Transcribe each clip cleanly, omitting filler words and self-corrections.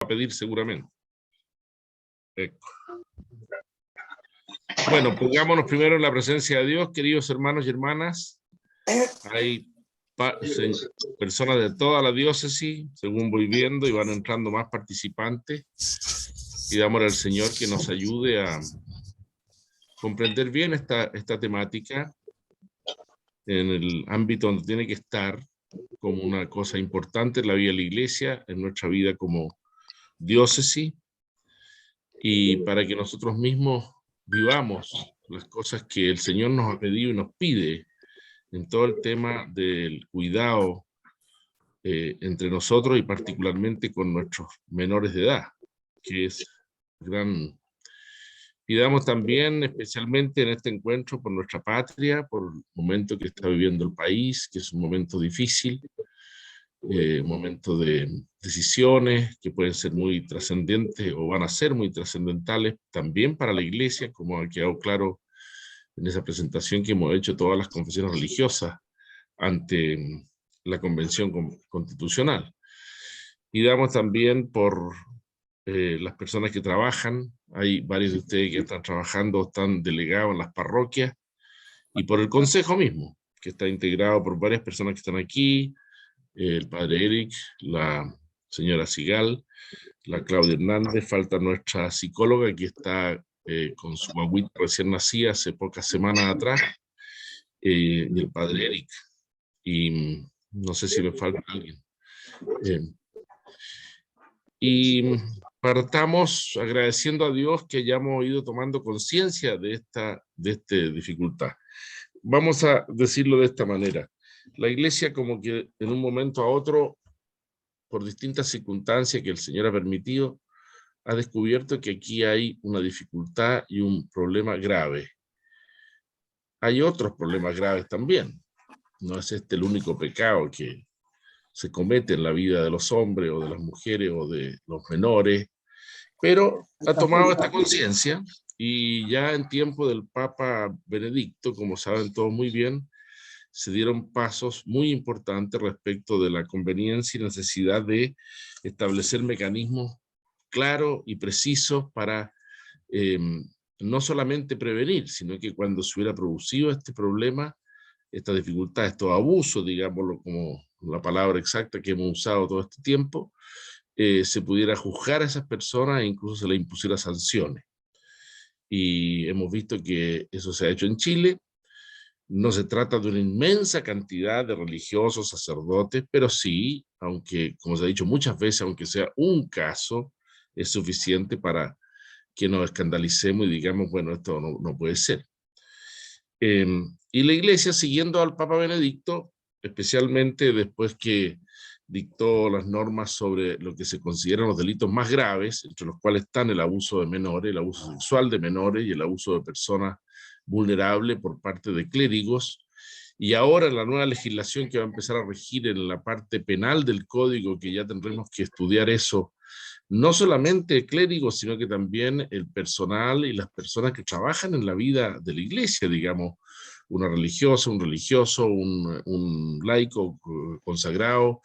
a pedir seguramente. Bueno, pongámonos primero en la presencia de Dios, queridos hermanos y hermanas. Hay personas de toda la diócesis, según voy viendo, y van entrando más participantes. Pidámosle al Señor que nos ayude a comprender bien esta temática en el ámbito donde tiene que estar, como una cosa importante en la vida de la Iglesia, en nuestra vida como diócesis, y para que nosotros mismos vivamos las cosas que el Señor nos ha pedido y nos pide en todo el tema del cuidado entre nosotros y particularmente con nuestros menores de edad, que es gran. Pidamos también, especialmente en este encuentro, por nuestra patria, por el momento que está viviendo el país, que es un momento difícil, un momento de decisiones que pueden ser muy trascendentes o van a ser muy trascendentales también para la Iglesia, como ha quedado claro en esa presentación que hemos hecho todas las confesiones religiosas ante la Convención Constitucional. Pidamos también por las personas que trabajan. Hay varios de ustedes que están trabajando, están delegados en las parroquias, y por el consejo mismo, que está integrado por varias personas que están aquí, el padre Eric, la señora Sigal, la Claudia Hernández, falta nuestra psicóloga que está con su guaguita recién nacida hace pocas semanas atrás, y el padre Eric, y no sé si me falta alguien. Y partamos agradeciendo a Dios que hayamos ido tomando conciencia de esta dificultad. Vamos a decirlo de esta manera. La Iglesia, como que en un momento a otro, por distintas circunstancias que el Señor ha permitido, ha descubierto que aquí hay una dificultad y un problema grave. Hay otros problemas graves también. No es este el único pecado que se comete en la vida de los hombres o de las mujeres o de los menores, pero ha tomado esta conciencia, y ya en tiempo del Papa Benedicto, como saben todos muy bien, se dieron pasos muy importantes respecto de la conveniencia y necesidad de establecer mecanismos claros y precisos para no solamente prevenir, sino que cuando se hubiera producido este problema, esta dificultad, estos abusos, digámoslo como la palabra exacta que hemos usado todo este tiempo, se pudiera juzgar a esas personas e incluso se les impusiera sanciones. Y hemos visto que eso se ha hecho en Chile. No se trata de una inmensa cantidad de religiosos, sacerdotes, pero sí, aunque, como se ha dicho muchas veces, aunque sea un caso, es suficiente para que nos escandalicemos y digamos, bueno, esto no puede ser. Y la Iglesia, siguiendo al Papa Benedicto, especialmente después que dictó las normas sobre lo que se consideran los delitos más graves, entre los cuales están el abuso de menores, el abuso sexual de menores y el abuso de personas vulnerables por parte de clérigos, y ahora la nueva legislación que va a empezar a regir en la parte penal del código, que ya tendremos que estudiar eso, no solamente clérigos, sino que también el personal y las personas que trabajan en la vida de la Iglesia, digamos, una religiosa, un religioso, un laico consagrado,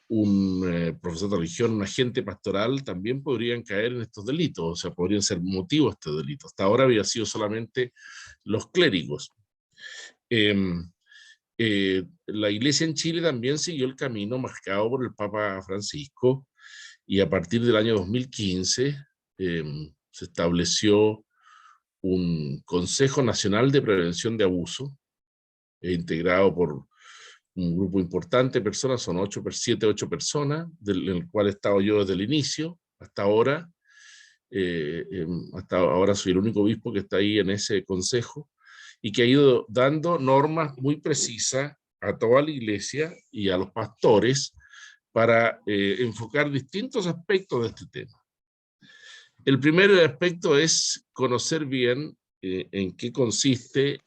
un profesor de religión, un agente pastoral, también podrían caer en estos delitos, o sea, podrían ser motivo de estos delitos. Hasta ahora había sido solamente los clérigos. La Iglesia en Chile también siguió el camino marcado por el Papa Francisco, y a partir del año 2015 se estableció un Consejo Nacional de Prevención de Abuso, integrado por un grupo importante de personas, son 7, 8 personas, en el cual he estado yo desde el inicio hasta ahora. Hasta ahora soy el único obispo que está ahí en ese consejo, y que ha ido dando normas muy precisas a toda la Iglesia y a los pastores para enfocar distintos aspectos de este tema. El primer aspecto es conocer bien en qué consiste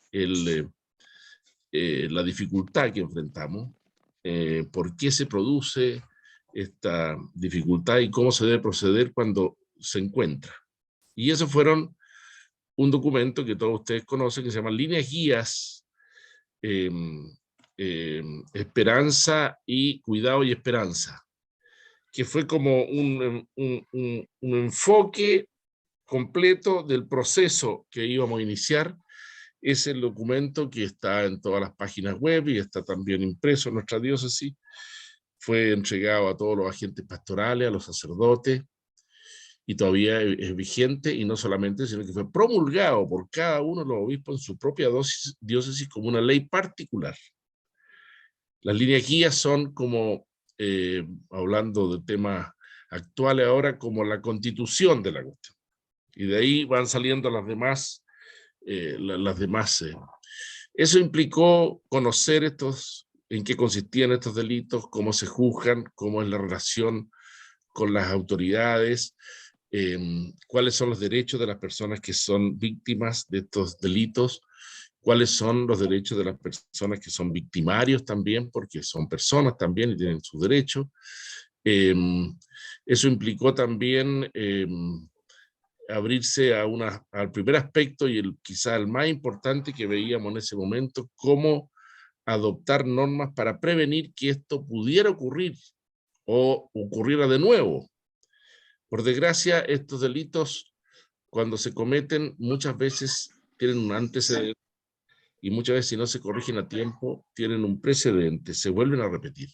la dificultad que enfrentamos, por qué se produce esta dificultad y cómo se debe proceder cuando se encuentra. Y eso fueron un documento que todos ustedes conocen que se llama Líneas Guías, Esperanza y Cuidado y Esperanza, que fue como un enfoque completo del proceso que íbamos a iniciar. Es el documento que está en todas las páginas web y está también impreso en nuestra diócesis. Fue entregado a todos los agentes pastorales, a los sacerdotes, y todavía es vigente, y no solamente, sino que fue promulgado por cada uno de los obispos en su propia diócesis como una ley particular. Las líneas guías son como, hablando de temas actuales ahora, como la constitución de la cuestión. Y de ahí van saliendo las demás. Eso implicó conocer en qué consistían estos delitos, cómo se juzgan, cómo es la relación con las autoridades, cuáles son los derechos de las personas que son víctimas de estos delitos, cuáles son los derechos de las personas que son victimarios también, porque son personas también y tienen sus derechos. Eso implicó también abrirse al primer aspecto y quizá el más importante que veíamos en ese momento, cómo adoptar normas para prevenir que esto pudiera ocurrir o ocurriera de nuevo. Por desgracia, estos delitos, cuando se cometen, muchas veces tienen un antecedente y muchas veces, si no se corrigen a tiempo, tienen un precedente, se vuelven a repetir,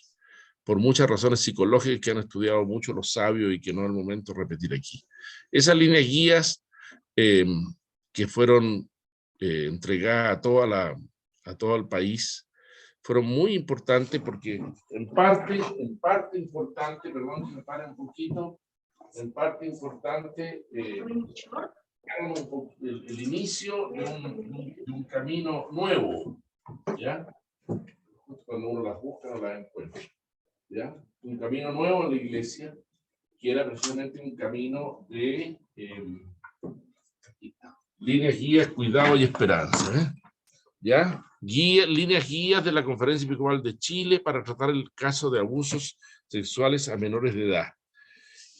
por muchas razones psicológicas que han estudiado mucho los sabios y que no es el momento de repetir aquí. Esas líneas guías que fueron entregadas a todo el país fueron muy importantes porque en parte importante, perdón que me pare un poquito, en parte importante el inicio de un camino nuevo, ¿ya? Cuando uno las busca, no las encuentra, ¿ya? Un camino nuevo en la iglesia, que era precisamente un camino de líneas guías, cuidado y esperanza, ¿eh? ¿Ya? Líneas guías de la Conferencia Episcopal de Chile para tratar el caso de abusos sexuales a menores de edad.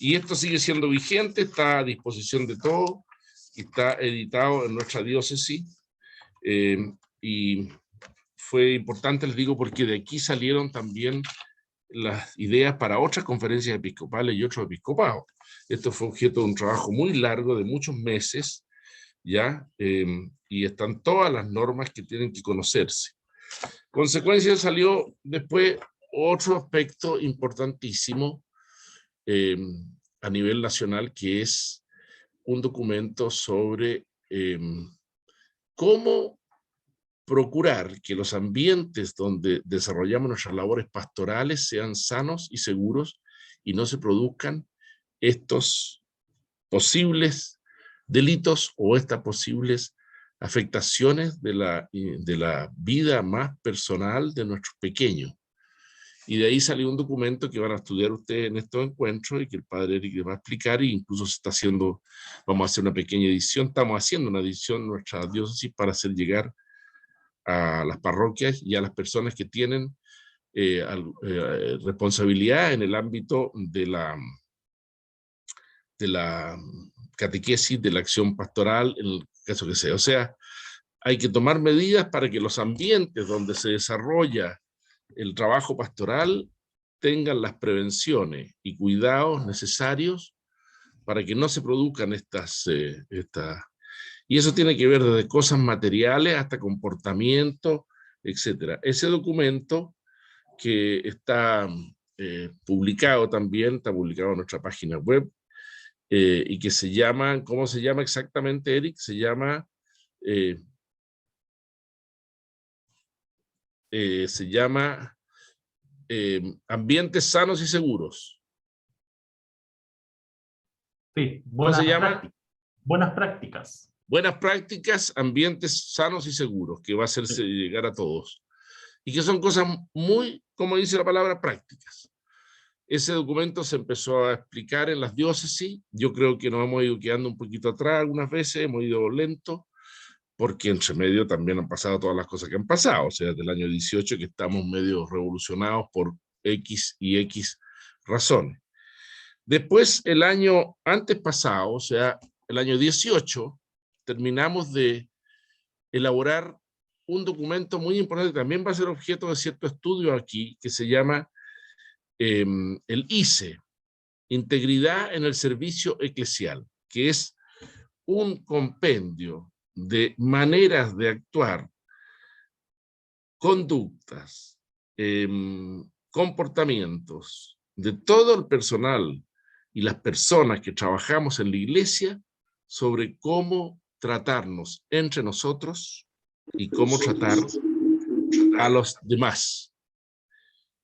Y esto sigue siendo vigente, está a disposición de todos, está editado en nuestra diócesis, y fue importante, les digo, porque de aquí salieron también las ideas para otras conferencias episcopales y otros episcopados. Esto fue objeto de un trabajo muy largo, de muchos meses, ¿ya? Y están todas las normas que tienen que conocerse. Consecuencia, salió después otro aspecto importantísimo a nivel nacional, que es un documento sobre cómo procurar que los ambientes donde desarrollamos nuestras labores pastorales sean sanos y seguros y no se produzcan estos posibles delitos o estas posibles afectaciones de la vida más personal de nuestros pequeños. Y de ahí salió un documento que van a estudiar ustedes en estos encuentros y que el padre Eric les va a explicar, y incluso se está haciendo, vamos a hacer una pequeña edición, estamos haciendo una edición en nuestra diócesis para hacer llegar a las parroquias y a las personas que tienen responsabilidad en el ámbito de la catequesis, de la acción pastoral, en el caso que sea. O sea, hay que tomar medidas para que los ambientes donde se desarrolla el trabajo pastoral tengan las prevenciones y cuidados necesarios para que no se produzcan y eso tiene que ver desde cosas materiales hasta comportamiento, etcétera. Ese documento que está publicado también, está publicado en nuestra página web, y que se llama, ¿cómo se llama exactamente, Eric? Se llama Ambientes Sanos y Seguros. Sí, ¿Cómo se llama? Buenas prácticas. Buenas prácticas, ambientes sanos y seguros, que va a hacerse llegar a todos. Y que son cosas muy, como dice la palabra, prácticas. Ese documento se empezó a explicar en las diócesis. Yo creo que nos hemos ido quedando un poquito atrás algunas veces, hemos ido lento, porque entre medio también han pasado todas las cosas que han pasado. O sea, desde el año 18 que estamos medio revolucionados por X y X razones. Después, el año antes pasado, o sea, el año 18, terminamos de elaborar un documento muy importante, que también va a ser objeto de cierto estudio aquí, que se llama el ICE, Integridad en el servicio eclesial, que es un compendio de maneras de actuar, conductas, comportamientos de todo el personal y las personas que trabajamos en la iglesia sobre cómo tratarnos entre nosotros y cómo tratar a los demás.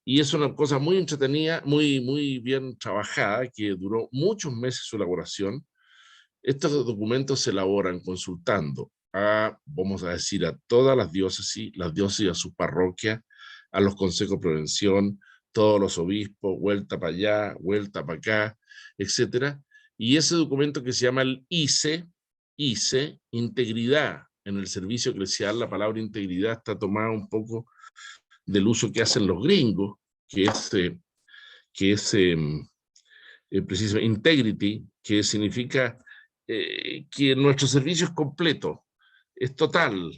Y es una cosa muy entretenida, muy bien trabajada, que duró muchos meses su elaboración. Estos documentos se elaboran consultando a, vamos a decir, a todas las diócesis a su parroquia, a los consejos de prevención, todos los obispos, vuelta para allá, vuelta para acá, etcétera. Y ese documento que se llama el ICE, Integridad en el Servicio Eclesial, la palabra integridad está tomada un poco del uso que hacen los gringos, que es precisamente integrity, que significa que nuestro servicio es completo, es total.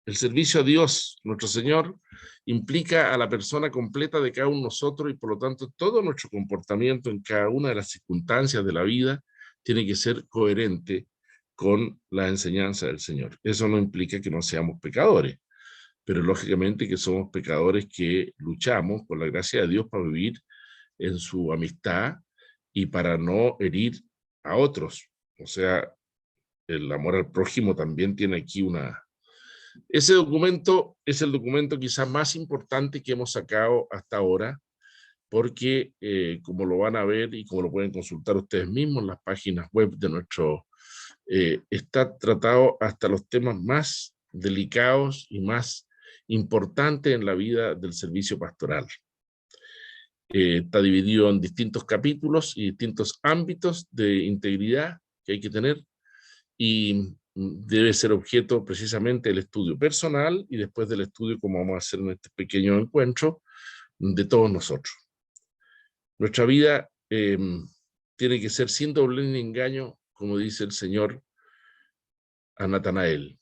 El servicio a Dios, nuestro Señor, implica a la persona completa de cada uno de nosotros y por lo tanto todo nuestro comportamiento en cada una de las circunstancias de la vida tiene que ser coherente con la enseñanza del Señor. Eso no implica que no seamos pecadores, pero lógicamente que somos pecadores que luchamos por la gracia de Dios para vivir en su amistad y para no herir a otros. O sea, el amor al prójimo también tiene aquí una... Ese documento es el documento quizás más importante que hemos sacado hasta ahora, porque como lo van a ver y como lo pueden consultar ustedes mismos en las páginas web de nuestro... está tratado hasta los temas más delicados y más importantes en la vida del servicio pastoral. Está dividido en distintos capítulos y distintos ámbitos de integridad que hay que tener y debe ser objeto precisamente del estudio personal y después del estudio, como vamos a hacer en este pequeño encuentro, de todos nosotros. Nuestra vida tiene que ser sin doblez ni engaño, como dice el Señor a Natanael.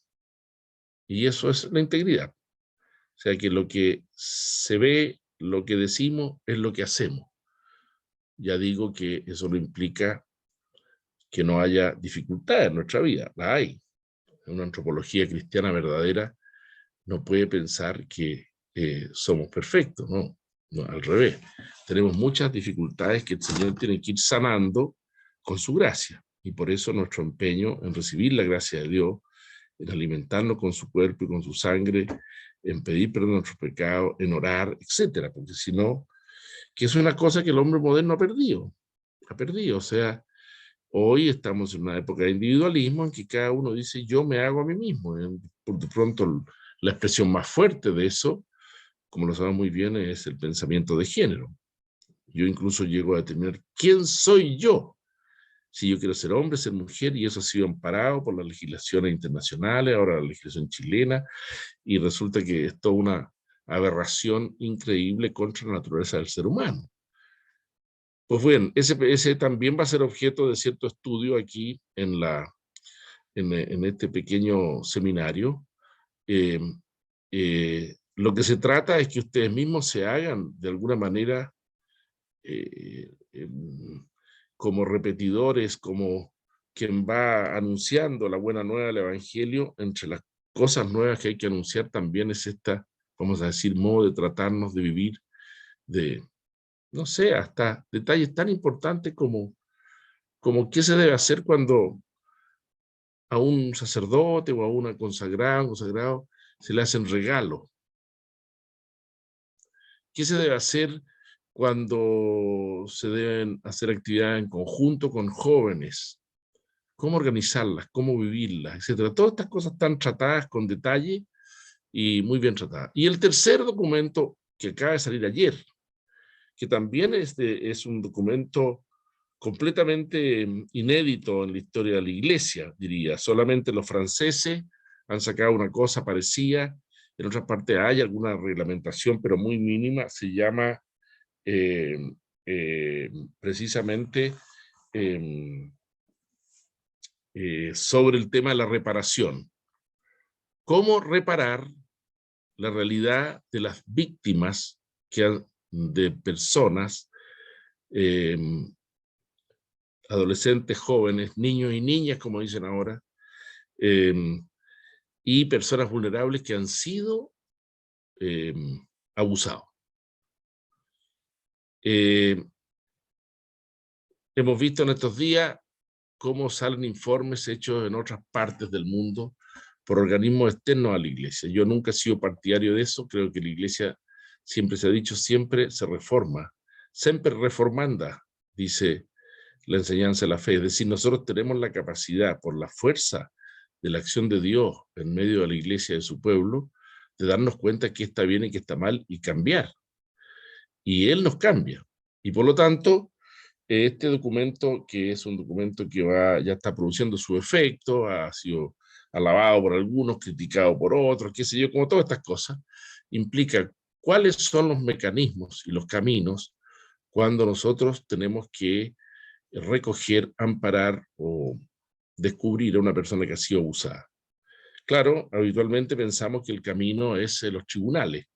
Y eso es la integridad. O sea que lo que se ve, lo que decimos, es lo que hacemos. Ya digo que eso no implica que no haya dificultades en nuestra vida, la hay. Una antropología cristiana verdadera no puede pensar que somos perfectos, no, no, al revés. Tenemos muchas dificultades que el Señor tiene que ir sanando con su gracia, y por eso nuestro empeño en recibir la gracia de Dios, en alimentarnos con su cuerpo y con su sangre, en pedir perdón de nuestros pecados, en orar, etcétera, porque si no, que es una cosa que el hombre moderno ha perdido, o sea, hoy estamos en una época de individualismo en que cada uno dice yo me hago a mí mismo. Por de pronto la expresión más fuerte de eso, como lo sabemos muy bien, es el pensamiento de género. Yo incluso llego a determinar quién soy yo. Si yo quiero ser hombre, ser mujer, y eso ha sido amparado por las legislaciones internacionales, ahora la legislación chilena, y resulta que es toda una aberración increíble contra la naturaleza del ser humano. Pues bien, ese también va a ser objeto de cierto estudio aquí en este pequeño seminario. Lo que se trata es que ustedes mismos se hagan de alguna manera como repetidores, como quien va anunciando la buena nueva del Evangelio. Entre las cosas nuevas que hay que anunciar también es esta, vamos a decir, modo de tratarnos, de vivir, de, no sé, hasta detalles tan importantes como qué se debe hacer cuando a un sacerdote o a una consagrada, un consagrado, se le hacen regalos. ¿Qué se debe hacer cuando se deben hacer actividades en conjunto con jóvenes? ¿Cómo organizarlas? ¿Cómo vivirlas? Etcétera. Todas estas cosas están tratadas con detalle y muy bien tratadas. Y el tercer documento que acaba de salir ayer, que también es un documento completamente inédito en la historia de la Iglesia, diría. Solamente los franceses han sacado una cosa parecida. En otras partes hay alguna reglamentación, pero muy mínima. Se llama precisamente sobre el tema de la reparación. ¿Cómo reparar la realidad de las víctimas de personas adolescentes, jóvenes, niños y niñas, como dicen ahora, y personas vulnerables que han sido abusados. Hemos visto en estos días cómo salen informes hechos en otras partes del mundo por organismos externos a la iglesia. Yo nunca he sido partidario de eso, creo que la iglesia, siempre se ha dicho, siempre se reforma, siempre reformanda, dice la enseñanza de la fe. Es decir, nosotros tenemos la capacidad, por la fuerza de la acción de Dios en medio de la iglesia de su pueblo, de darnos cuenta que está bien y que está mal y cambiar. Y Él nos cambia. Y por lo tanto, este documento, que es un documento que ya está produciendo su efecto, ha sido alabado por algunos, criticado por otros, qué sé yo, como todas estas cosas, implica cuáles son los mecanismos y los caminos cuando nosotros tenemos que recoger, amparar o descubrir a una persona que ha sido abusada. Claro, habitualmente pensamos que el camino es los tribunales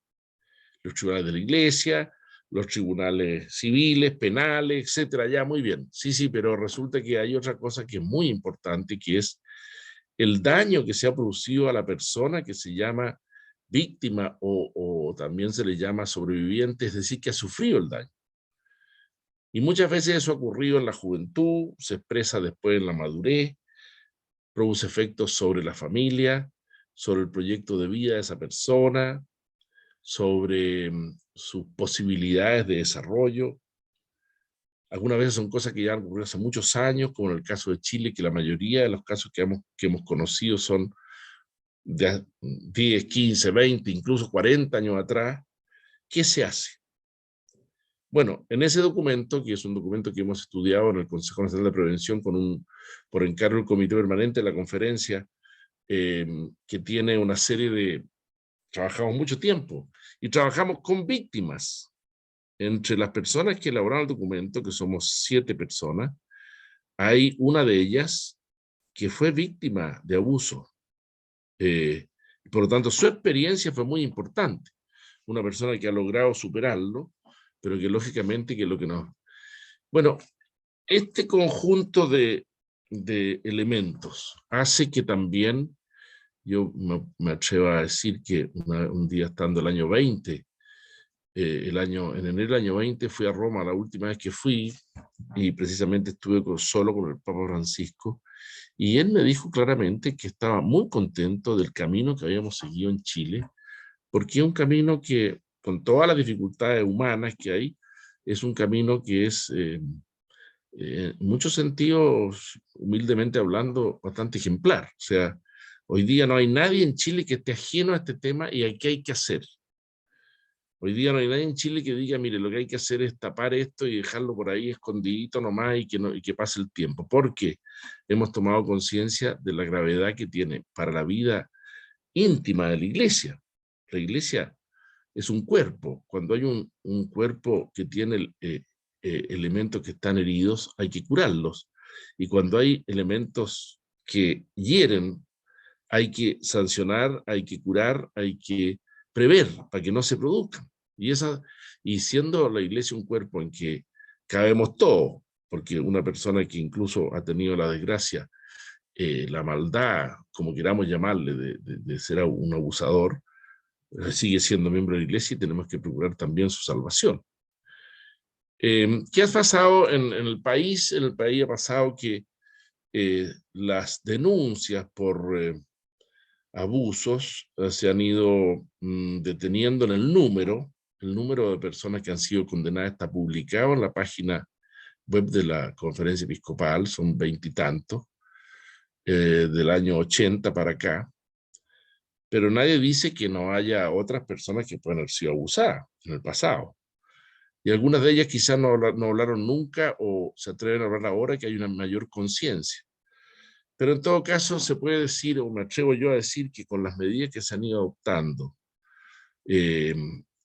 de la iglesia, los tribunales civiles, penales, etcétera. Ya, muy bien. Sí, sí, pero resulta que hay otra cosa que es muy importante, que es el daño que se ha producido a la persona que se llama víctima o también se le llama sobreviviente, es decir, que ha sufrido el daño. Y muchas veces eso ha ocurrido en la juventud, se expresa después en la madurez, produce efectos sobre la familia, sobre el proyecto de vida de esa persona, sobre sus posibilidades de desarrollo. Algunas veces son cosas que ya han ocurrido hace muchos años, como en el caso de Chile, que la mayoría de los casos que hemos conocido son de 10, 15, 20, incluso 40 años atrás. ¿Qué se hace? Bueno, en ese documento, que es un documento que hemos estudiado en el Consejo Nacional de Prevención por encargo del Comité Permanente de la conferencia, que tiene una serie de... Trabajamos mucho tiempo y trabajamos con víctimas. Entre las personas que elaboraron el documento, que somos 7 personas, hay una de ellas que fue víctima de abuso. Por lo tanto, su experiencia fue muy importante. Una persona que ha logrado superarlo, pero que lógicamente que lo que nos... Bueno, este conjunto de elementos hace que también, yo me atrevo a decir que un día estando el año 20, en enero del año 20 fui a Roma la última vez que fui y precisamente estuve solo con el Papa Francisco y él me dijo claramente que estaba muy contento del camino que habíamos seguido en Chile, porque es un camino que, con todas las dificultades humanas que hay, es un camino que es, en muchos sentidos, humildemente hablando, bastante ejemplar. O sea, hoy día no hay nadie en Chile que esté ajeno a este tema y ¿qué hay que hacer? Hoy día no hay nadie en Chile que diga, mire, lo que hay que hacer es tapar esto y dejarlo por ahí escondidito nomás y que pase el tiempo, porque hemos tomado conciencia de la gravedad que tiene para la vida íntima de la iglesia. La iglesia es un cuerpo. Cuando hay un cuerpo que tiene elementos que están heridos, hay que curarlos. Y cuando hay elementos que hieren, hay que sancionar, hay que curar, hay que prever para que no se produzcan. Y siendo la iglesia un cuerpo en que cabemos todos, porque una persona que incluso ha tenido la desgracia, la maldad, como queramos llamarle, de ser un abusador, sigue siendo miembro de la iglesia y tenemos que procurar también su salvación. ¿Qué ha pasado en el país? En el país ha pasado que las denuncias por abusos se han ido deteniendo en el número de personas que han sido condenadas está publicado en la página web de la Conferencia Episcopal, son 20 y tantos, del año 80 para acá, pero nadie dice que no haya otras personas que puedan haber sido abusadas en el pasado. Y algunas de ellas quizás no hablaron nunca o se atreven a hablar ahora que hay una mayor conciencia. Pero en todo caso se puede decir, o me atrevo yo a decir, que con las medidas que se han ido adoptando, eh,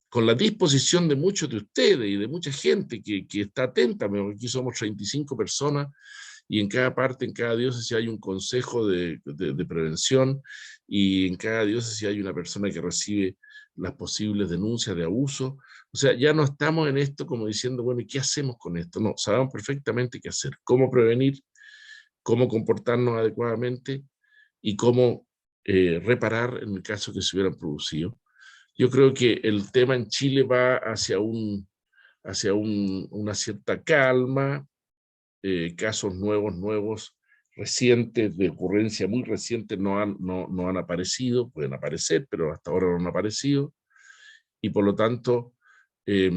con la disposición de muchos de ustedes y de mucha gente que está atenta, aquí somos 35 personas y en cada parte, en cada diócesis hay un consejo de prevención y en cada diócesis hay una persona que recibe las posibles denuncias de abuso. O sea, ya no estamos en esto como diciendo, bueno, ¿y qué hacemos con esto? No, sabemos perfectamente qué hacer, cómo prevenir, cómo comportarnos adecuadamente y cómo reparar en el caso que se hubieran producido. Yo creo que el tema en Chile va hacia una cierta calma, casos nuevos, recientes, de ocurrencia muy reciente, no han aparecido, pueden aparecer, pero hasta ahora no han aparecido, y por lo tanto, eh,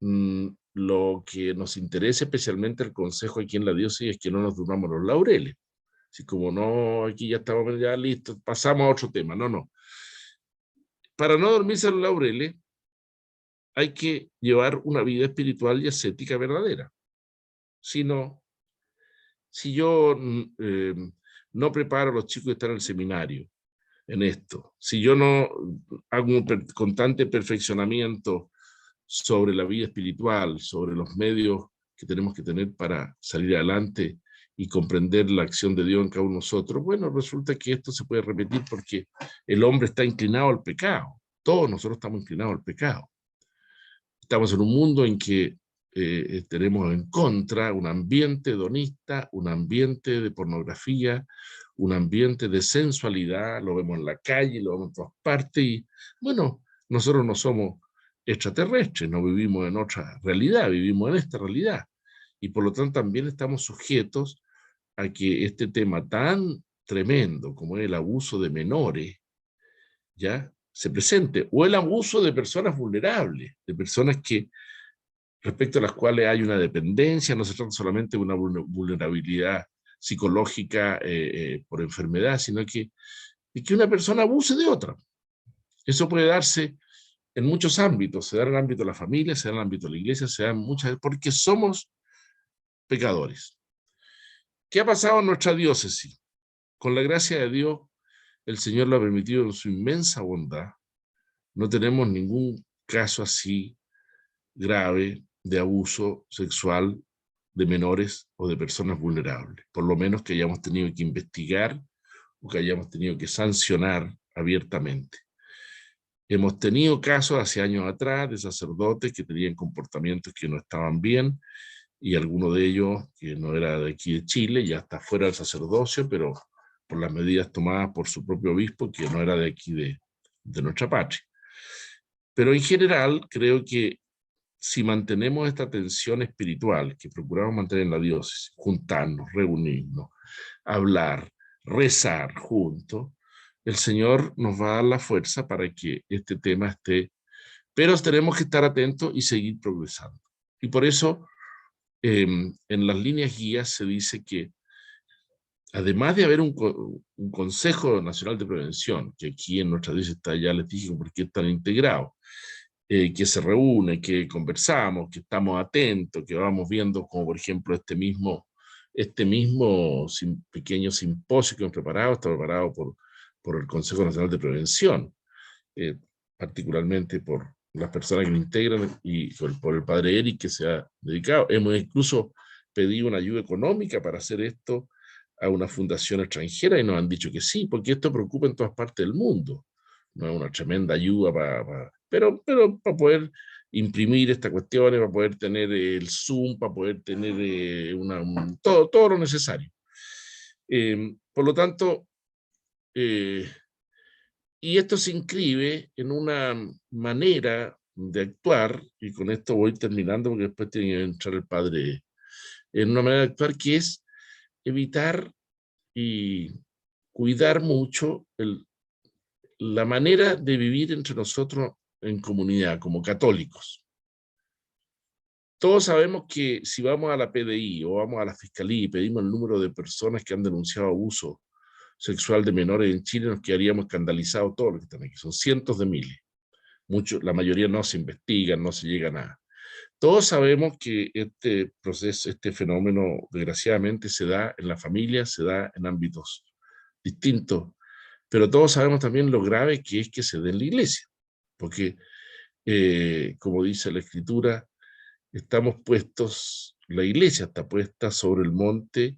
lo que nos interesa especialmente el consejo aquí en la diócesis es que no nos durmamos los laureles. Así como no, aquí ya estamos ya listos, pasamos a otro tema. No. Para no dormirse los laureles, hay que llevar una vida espiritual y ascética verdadera. Si no, si yo no preparo a los chicos que están en el seminario en esto, si yo no hago un constante perfeccionamiento sobre la vida espiritual, sobre los medios que tenemos que tener para salir adelante y comprender la acción de Dios en cada uno de nosotros, bueno, resulta que esto se puede repetir porque el hombre está inclinado al pecado. Todos nosotros estamos inclinados al pecado. Estamos en un mundo en que tenemos en contra un ambiente hedonista, un ambiente de pornografía, un ambiente de sensualidad, lo vemos en la calle, lo vemos en todas partes, y bueno, nosotros no somos extraterrestres, no vivimos en otra realidad, vivimos en esta realidad, y por lo tanto también estamos sujetos a que este tema tan tremendo como es el abuso de menores, ¿ya?, se presente, o el abuso de personas vulnerables, de personas que respecto a las cuales hay una dependencia, no se trata solamente de una vulnerabilidad psicológica por enfermedad, sino que una persona abuse de otra. Eso puede darse en muchos ámbitos, se da en el ámbito de la familia, se da en el ámbito de la iglesia, se da en muchas, porque somos pecadores. ¿Qué ha pasado en nuestra diócesis? Con la gracia de Dios, el Señor lo ha permitido en su inmensa bondad. No tenemos ningún caso así grave de abuso sexual de menores o de personas vulnerables, por lo menos que hayamos tenido que investigar o que hayamos tenido que sancionar abiertamente. Hemos tenido casos hace años atrás de sacerdotes que tenían comportamientos que no estaban bien, y alguno de ellos, que no era de aquí de Chile, ya está fuera del sacerdocio, pero por las medidas tomadas por su propio obispo, que no era de aquí de nuestra patria. Pero en general creo que si mantenemos esta tensión espiritual que procuramos mantener en la diócesis, juntarnos, reunirnos, hablar, rezar juntos, el Señor nos va a dar la fuerza para que este tema esté, pero tenemos que estar atentos y seguir progresando. Y por eso en las líneas guías se dice que además de haber un Consejo Nacional de Prevención, que aquí en nuestra diócesis está, ya les dije por qué están integrados, que se reúne, que conversamos, que estamos atentos, que vamos viendo como por ejemplo este mismo pequeño simposio que hemos preparado, está preparado por el Consejo Nacional de Prevención, particularmente por las personas que lo integran y por el padre Eric que se ha dedicado. Hemos incluso pedido una ayuda económica para hacer esto a una fundación extranjera y nos han dicho que sí, porque esto preocupa en todas partes del mundo. No es una tremenda ayuda pero para poder imprimir estas cuestiones, para poder tener el Zoom, para poder tener todo lo necesario. Por lo tanto, y esto se inscribe en una manera de actuar, y con esto voy terminando porque después tiene que entrar el padre, en una manera de actuar que es evitar y cuidar mucho la manera de vivir entre nosotros en comunidad, como católicos. Todos sabemos que si vamos a la PDI o vamos a la Fiscalía y pedimos el número de personas que han denunciado abuso sexual de menores en Chile, nos quedaríamos escandalizados todos los que están aquí. Son cientos de miles. La mayoría no se investigan, no se llega a nada. Todos sabemos que este proceso, este fenómeno, desgraciadamente, se da en la familia, se da en ámbitos distintos, pero todos sabemos también lo grave que es que se dé en la iglesia, porque, como dice la Escritura, la iglesia está puesta sobre el monte,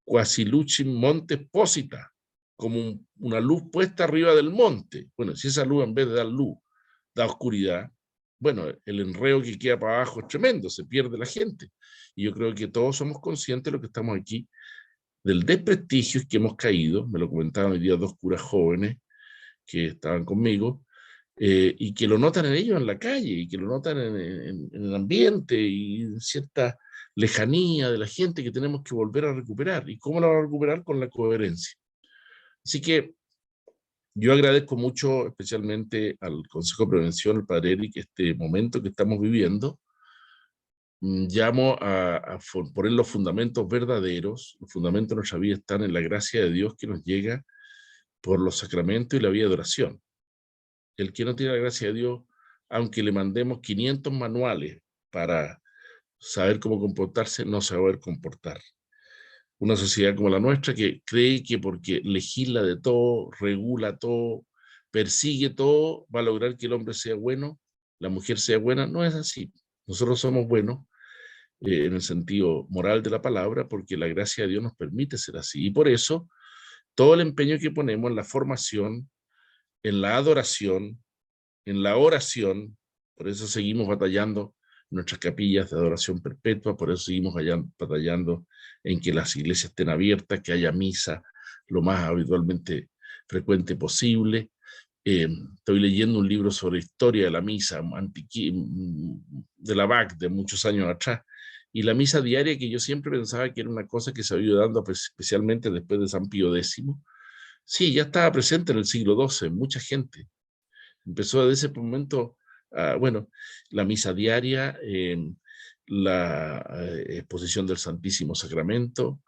quasi lucem monte posita, como una luz puesta arriba del monte. Bueno, si esa luz en vez de dar luz da oscuridad, bueno, el enredo que queda para abajo es tremendo, se pierde la gente. Y yo creo que todos somos conscientes de lo que estamos aquí, del desprestigio que hemos caído. Me lo comentaban hoy día dos curas jóvenes que estaban conmigo, y que lo notan en ellos en la calle, y que lo notan en el ambiente, y en cierta lejanía de la gente que tenemos que volver a recuperar. ¿Y cómo la vamos a recuperar? Con la coherencia. Así que yo agradezco mucho, especialmente al Consejo de Prevención, al Padre Eric, este momento que estamos viviendo. Llamo a poner los fundamentos verdaderos. Los fundamentos de nuestra vida están en la gracia de Dios que nos llega por los sacramentos y la vida de oración. El que no tiene la gracia de Dios, aunque le mandemos 500 manuales para saber cómo comportarse, no se va a poder comportar. Una sociedad como la nuestra, que cree que porque legisla de todo, regula todo, persigue todo, va a lograr que el hombre sea bueno, la mujer sea buena. No es así. Nosotros somos buenos en el sentido moral de la palabra, porque la gracia de Dios nos permite ser así. Y por eso, todo el empeño que ponemos en la formación, en la adoración, en la oración, por eso seguimos batallando en nuestras capillas de adoración perpetua, por eso seguimos batallando en que las iglesias estén abiertas, que haya misa lo más habitualmente frecuente posible. Estoy leyendo un libro sobre historia de la misa de la BAC de muchos años atrás, y la misa diaria, que yo siempre pensaba que era una cosa que se había ido dando especialmente después de San Pío X, sí, ya estaba presente en el siglo XII, mucha gente. Empezó desde ese momento, bueno, la misa diaria, la exposición del Santísimo Sacramento,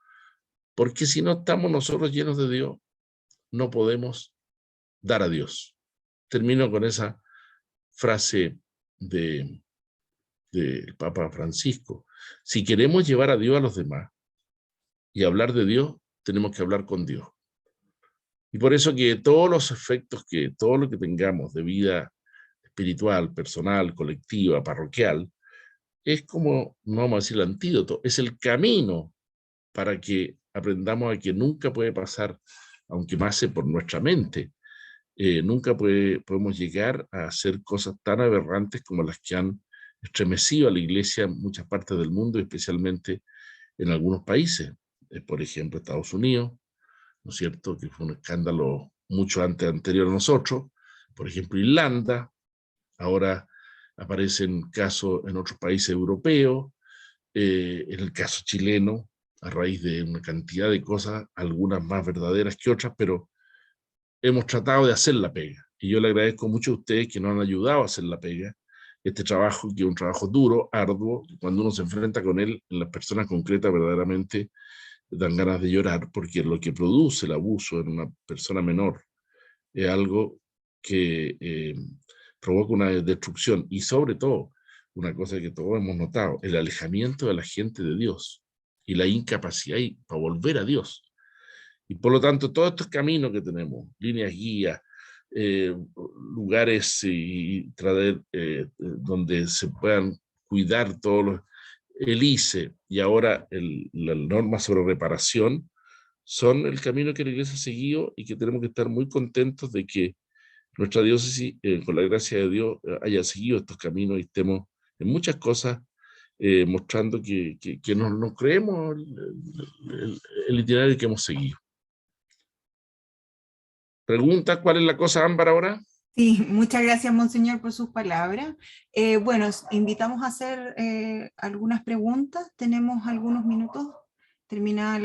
porque si no estamos nosotros llenos de Dios, no podemos dar a Dios. Termino con esa frase del Papa Francisco. Si queremos llevar a Dios a los demás y hablar de Dios, tenemos que hablar con Dios. Y por eso que todos los efectos, todo lo que tengamos de vida espiritual, personal, colectiva, parroquial, es como, no vamos a decir el antídoto, es el camino para que aprendamos a que nunca puede pasar, aunque pase por nuestra mente, nunca podemos llegar a hacer cosas tan aberrantes como las que han estremecido a la Iglesia en muchas partes del mundo, especialmente en algunos países, por ejemplo Estados Unidos, ¿no es cierto?, que fue un escándalo mucho anterior a nosotros, por ejemplo Irlanda. Ahora aparecen casos en otros países europeos, en el caso chileno, a raíz de una cantidad de cosas, algunas más verdaderas que otras, pero hemos tratado de hacer la pega. Y yo le agradezco mucho a ustedes que nos han ayudado a hacer la pega, este trabajo, que es un trabajo duro, arduo, cuando uno se enfrenta con él, en las personas concretas verdaderamente dan ganas de llorar, porque lo que produce el abuso en una persona menor es algo que provoca una destrucción, y sobre todo, una cosa que todos hemos notado, el alejamiento de la gente de Dios y la incapacidad para volver a Dios. Y por lo tanto, todos estos caminos que tenemos, líneas guías, lugares donde se puedan cuidar todos los, el ICE y ahora la norma sobre reparación, son el camino que la Iglesia ha seguido, y que tenemos que estar muy contentos de que nuestra diócesis, con la gracia de Dios, haya seguido estos caminos y estemos en muchas cosas mostrando que nos creemos el itinerario que hemos seguido. ¿Pregunta cuál es la cosa, Ámbar, ahora? Sí, muchas gracias, Monseñor, por sus palabras. Bueno, invitamos a hacer algunas preguntas. Tenemos algunos minutos. Terminada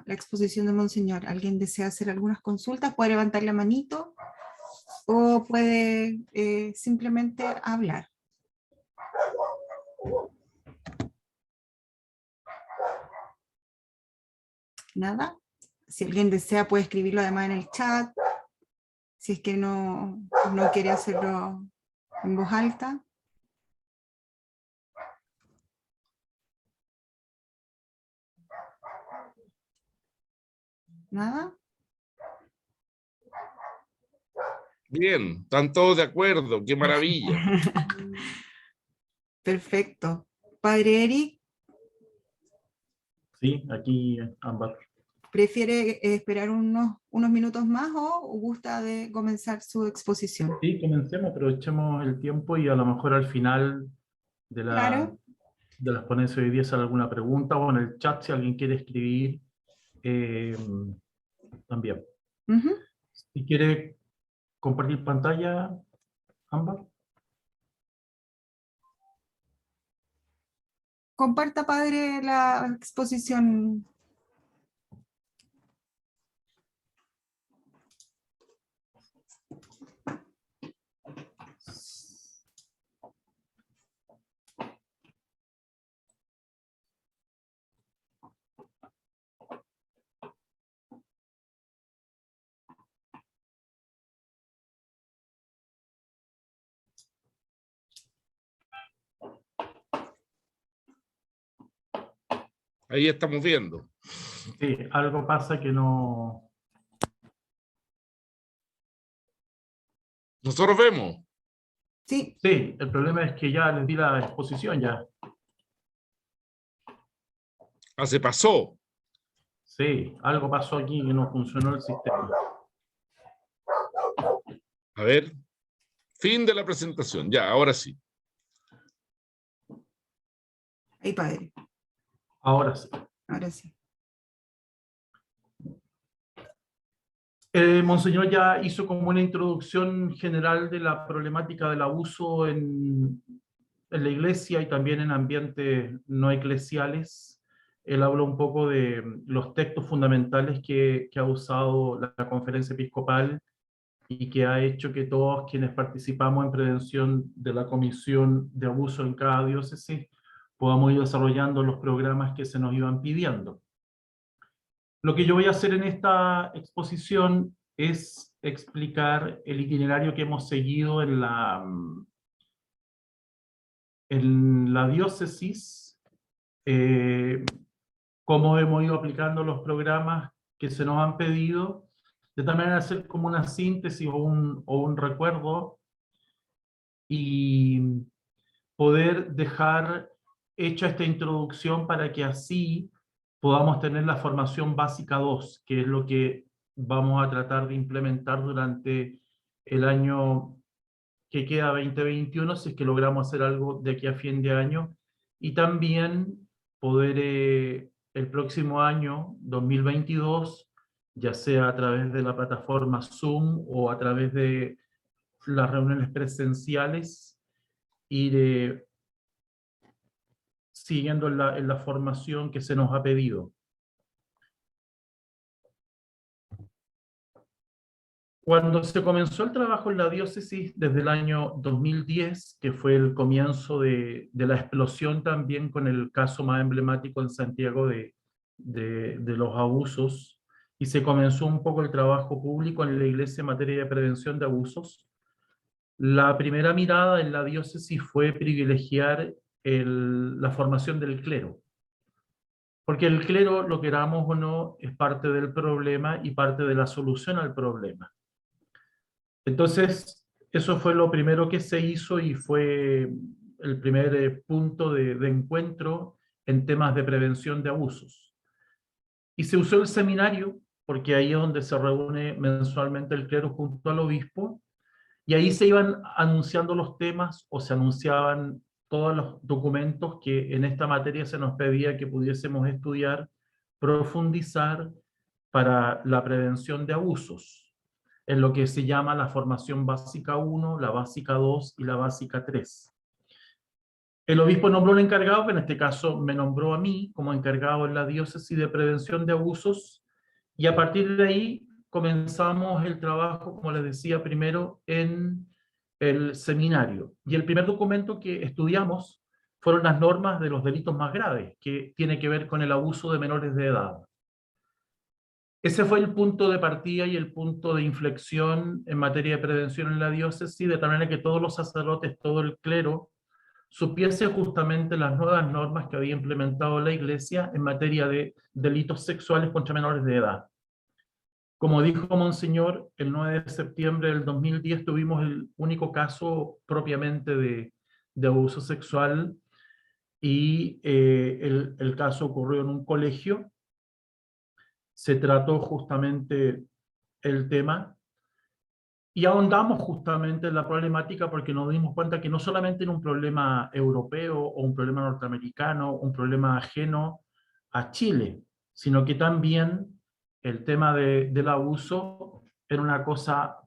la exposición de Monseñor. ¿Alguien desea hacer algunas consultas? Puede levantar la manito o puede simplemente hablar. ¿Nada? Si alguien desea, puede escribirlo además en el chat. Si es que no quiere hacerlo en voz alta. ¿Nada? Bien, están todos de acuerdo, qué maravilla. Perfecto. Padre Eric. Sí, aquí Ámbar. ¿Prefiere esperar unos minutos más o gusta de comenzar su exposición? Sí, comencemos, aprovechemos el tiempo y a lo mejor al final de Claro. de las ponencias de hoy día sale alguna pregunta o en el chat si alguien quiere escribir eh, también. Ujú. Si quiere compartir pantalla, Ámbar. Comparta, padre, la exposición. Ahí estamos viendo. Sí, algo pasa que no... Nosotros vemos. Sí, Sí, el problema es que ya les di la exposición ya. Ah, se pasó. Sí, algo pasó aquí que no funcionó el sistema. A ver. Fin de la presentación. Ya, ahora sí. ahí, padre. Ahora sí. Ahora sí. Monseñor ya hizo como una introducción general de la problemática del abuso en la iglesia y también en ambientes no eclesiales. Él habló un poco de los textos fundamentales que ha usado la Conferencia Episcopal y que ha hecho que todos quienes participamos en prevención de la Comisión de Abuso en cada diócesis podamos ir desarrollando los programas que se nos iban pidiendo. Lo que yo voy a hacer en esta exposición es explicar el itinerario que hemos seguido en la diócesis, cómo hemos ido aplicando los programas que se nos han pedido, de tal manera de hacer como una síntesis o un recuerdo y poder dejar hecha esta introducción para que así podamos tener la formación básica 2, que es lo que vamos a tratar de implementar durante el año que queda 2021, si es que logramos hacer algo de aquí a fin de año, y también poder el próximo año, 2022, ya sea a través de la plataforma Zoom o a través de las reuniones presenciales, ir siguiendo en la formación que se nos ha pedido. Cuando se comenzó el trabajo en la diócesis desde el año 2010, que fue el comienzo de la explosión también con el caso más emblemático en Santiago de los abusos, y se comenzó un poco el trabajo público en la iglesia en materia de prevención de abusos, la primera mirada en la diócesis fue privilegiar la formación del clero. Porque el clero, lo queramos o no, es parte del problema y parte de la solución al problema. Entonces, eso fue lo primero que se hizo y fue el primer punto de encuentro en temas de prevención de abusos. Y se usó el seminario, porque ahí es donde se reúne mensualmente el clero junto al obispo, y ahí se iban anunciando los temas o se anunciaban todos los documentos que en esta materia se nos pedía que pudiésemos estudiar, profundizar para la prevención de abusos, en lo que se llama la formación básica 1, la básica 2 y la básica 3. El obispo nombró un encargado, que en este caso me nombró a mí como encargado en la diócesis de prevención de abusos, y a partir de ahí comenzamos el trabajo, como les decía primero, en el seminario. Y el primer documento que estudiamos fueron las normas de los delitos más graves, que tiene que ver con el abuso de menores de edad. Ese fue el punto de partida y el punto de inflexión en materia de prevención en la diócesis, de tal manera que todos los sacerdotes, todo el clero, supiese justamente las nuevas normas que había implementado la Iglesia en materia de delitos sexuales contra menores de edad. Como dijo Monseñor, el 9 de septiembre del 2010 tuvimos el único caso propiamente de abuso sexual y el caso ocurrió en un colegio se trató justamente el tema y ahondamos justamente en la problemática porque nos dimos cuenta que no solamente era un problema europeo o un problema norteamericano, un problema ajeno a Chile, sino que también el tema del abuso era una cosa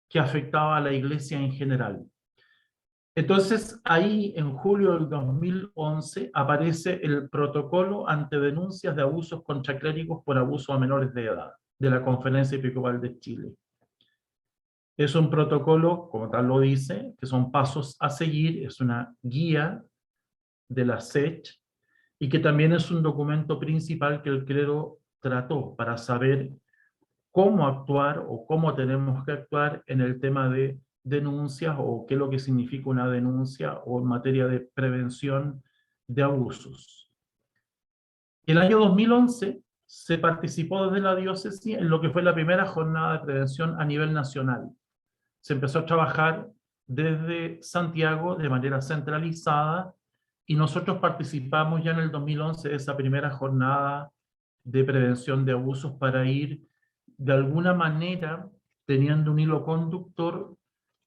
que afectaba a la Iglesia en general. Entonces, ahí en julio del 2011 aparece el protocolo ante denuncias de abusos contra clérigos por abuso a menores de edad de la Conferencia Episcopal de Chile. Es un protocolo, como tal lo dice, que son pasos a seguir, es una guía de la SECH y que también es un documento principal que el clero trató para saber cómo actuar o cómo tenemos que actuar en el tema de denuncias o qué es lo que significa una denuncia o en materia de prevención de abusos. El año 2011 se participó desde la diócesis en lo que fue la primera jornada de prevención a nivel nacional. Se empezó a trabajar desde Santiago de manera centralizada y nosotros participamos ya en el 2011 de esa primera jornada de prevención de abusos para ir de alguna manera teniendo un hilo conductor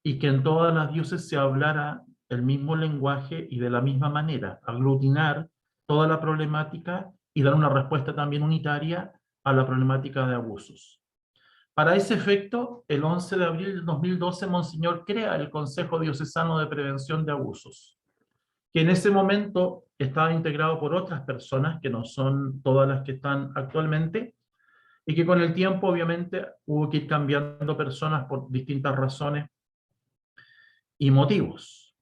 y que en todas las diócesis se hablara el mismo lenguaje y de la misma manera, aglutinar toda la problemática y dar una respuesta también unitaria a la problemática de abusos. Para ese efecto, el 11 de abril de 2012, Monseñor crea el Consejo Diocesano de Prevención de Abusos, que en ese momento estaba integrado por otras personas, que no son todas las que están actualmente, y que con el tiempo obviamente hubo que ir cambiando personas por distintas razones y motivos.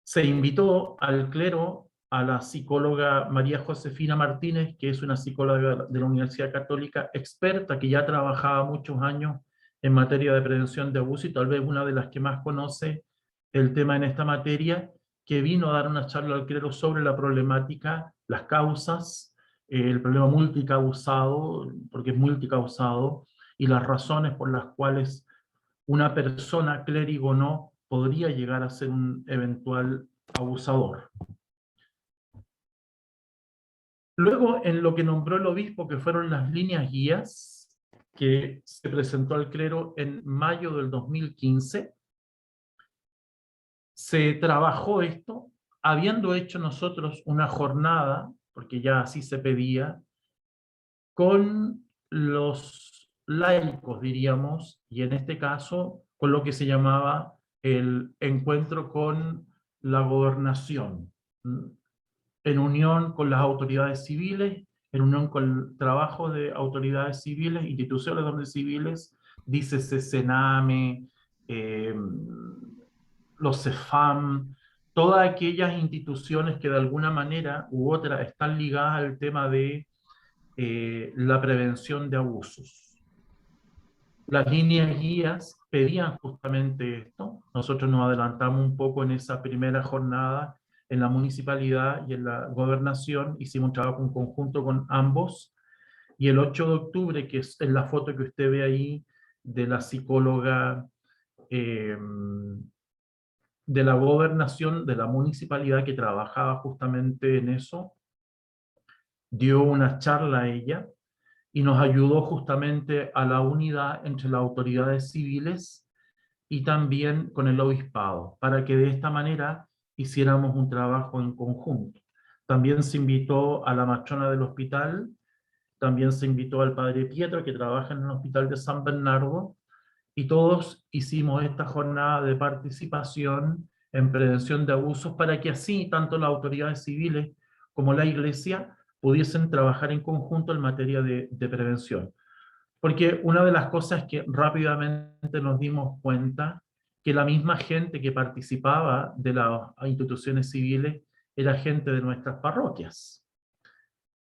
Se invitó al clero a la psicóloga María Josefina Martínez, que es una psicóloga de la Universidad Católica, experta, que ya trabajaba muchos años en materia de prevención de abuso y tal vez una de las que más conoce el tema en esta materia, que vino a dar una charla al clero sobre la problemática, las causas, el problema multicausado, porque es multicausado, y las razones por las cuales una persona, clérigo o no, podría llegar a ser un eventual abusador. Luego, en lo que nombró el obispo, que fueron las líneas guías, que se presentó al clero en mayo del 2015, se trabajó esto, habiendo hecho nosotros una jornada, porque ya así se pedía, con los laicos, diríamos, y en este caso, con lo que se llamaba el encuentro con la gobernación, en unión con las autoridades civiles, en unión con el trabajo de autoridades civiles, instituciones donde civiles, dícese Sename, los CEFAM, todas aquellas instituciones que de alguna manera u otra están ligadas al tema de la prevención de abusos. Las líneas guías pedían justamente esto. Nosotros nos adelantamos un poco en esa primera jornada en la municipalidad y en la gobernación. Hicimos un trabajo en conjunto con ambos. Y el 8 de octubre, que es en la foto que usted ve ahí de la psicóloga de la gobernación, de la municipalidad que trabajaba justamente en eso, dio una charla a ella y nos ayudó justamente a la unidad entre las autoridades civiles y también con el obispado, para que de esta manera hiciéramos un trabajo en conjunto. También se invitó a la matrona del hospital, también se invitó al padre Pietro, que trabaja en el hospital de San Bernardo, y todos hicimos esta jornada de participación en prevención de abusos para que así tanto las autoridades civiles como la Iglesia pudiesen trabajar en conjunto en materia de prevención. Porque una de las cosas que rápidamente nos dimos cuenta, que la misma gente que participaba de las instituciones civiles era gente de nuestras parroquias.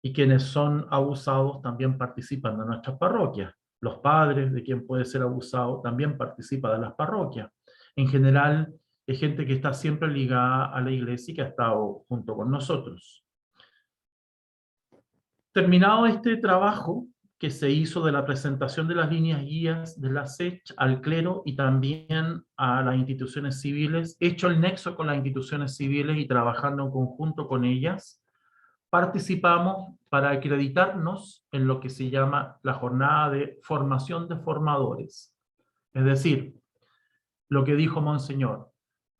Y quienes son abusados también participan de nuestras parroquias. Los padres de quien puede ser abusado también participan de las parroquias. En general, es gente que está siempre ligada a la iglesia y que ha estado junto con nosotros. Terminado este trabajo que se hizo de la presentación de las líneas guías de la SECH al clero y también a las instituciones civiles, hecho el nexo con las instituciones civiles y trabajando en conjunto con ellas, participamos para acreditarnos en lo que se llama la jornada de formación de formadores. Es decir, lo que dijo Monseñor,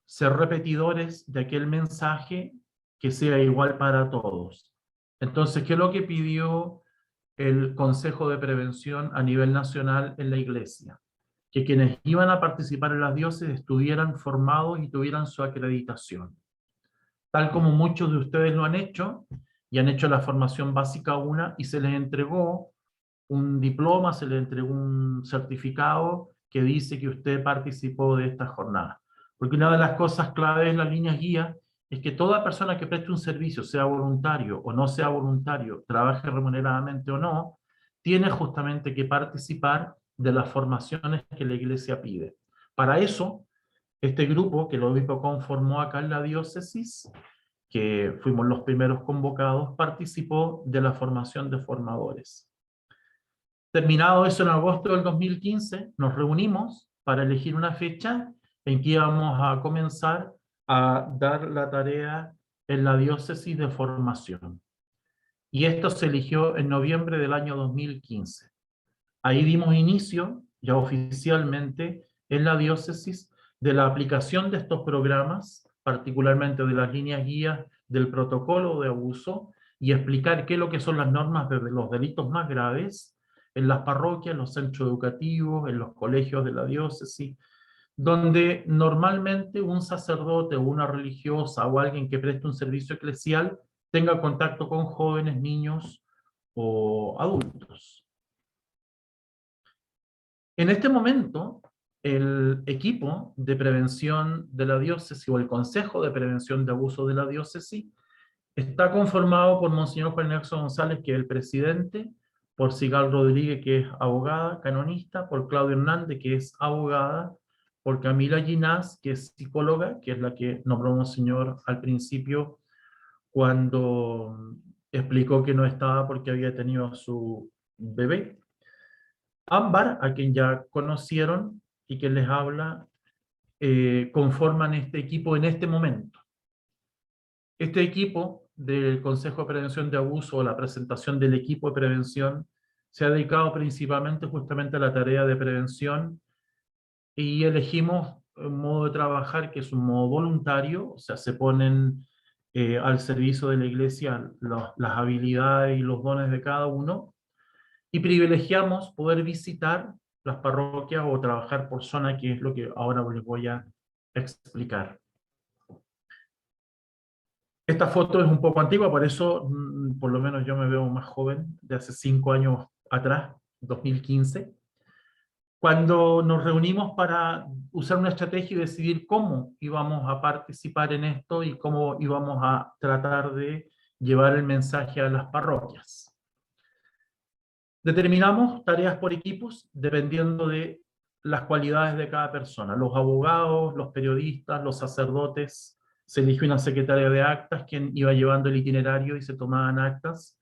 ser repetidores de aquel mensaje que sea igual para todos. Entonces, ¿qué es lo que pidió el Consejo de Prevención a nivel nacional en la Iglesia? Que quienes iban a participar en las diócesis estuvieran formados y tuvieran su acreditación. Tal como muchos de ustedes lo han hecho, y han hecho la formación básica 1 y se les entregó un diploma, se les entregó un certificado que dice que usted participó de esta jornada. Porque una de las cosas claves en las líneas guías es que toda persona que preste un servicio, sea voluntario o no sea voluntario, trabaje remuneradamente o no, tiene justamente que participar de las formaciones que la Iglesia pide. Para eso, este grupo que el obispo conformó acá en la diócesis, que fuimos los primeros convocados, participó de la formación de formadores. Terminado eso en agosto del 2015, nos reunimos para elegir una fecha en que íbamos a comenzar a dar la tarea en la diócesis de formación. Y esto se eligió en noviembre del año 2015. Ahí dimos inicio, ya oficialmente, en la diócesis, de la aplicación de estos programas, particularmente de las líneas guías del protocolo de abuso, y explicar qué es lo que son las normas de los delitos más graves en las parroquias, en los centros educativos, en los colegios de la diócesis, donde normalmente un sacerdote o una religiosa o alguien que preste un servicio eclesial tenga contacto con jóvenes, niños o adultos. En este momento, el equipo de prevención de la diócesis o el Consejo de Prevención de Abuso de la diócesis está conformado por Monseñor Juan Ignacio González, que es el presidente, por Sigal Rodríguez, que es abogada, canonista, por Claudia Hernández, que es abogada, por Camila Ginás, que es psicóloga, que es la que nombró Monseñor al principio cuando explicó que no estaba porque había tenido a su bebé. Ámbar, a quien ya conocieron y que les habla, conforman este equipo en este momento. Este equipo del Consejo de Prevención de Abuso, o la presentación del equipo de prevención, se ha dedicado principalmente justamente a la tarea de prevención y elegimos un modo de trabajar que es un modo voluntario, o sea, se ponen al servicio de la Iglesia las habilidades y los dones de cada uno, y privilegiamos poder visitar las parroquias o trabajar por zona, que es lo que ahora les voy a explicar. Esta foto es un poco antigua, por eso por lo menos yo me veo más joven, de hace 5 años atrás, 2015, cuando nos reunimos para usar una estrategia y decidir cómo íbamos a participar en esto y cómo íbamos a tratar de llevar el mensaje a las parroquias. Determinamos tareas por equipos dependiendo de las cualidades de cada persona. Los abogados, los periodistas, los sacerdotes, se eligió una secretaria de actas quien iba llevando el itinerario y se tomaban actas.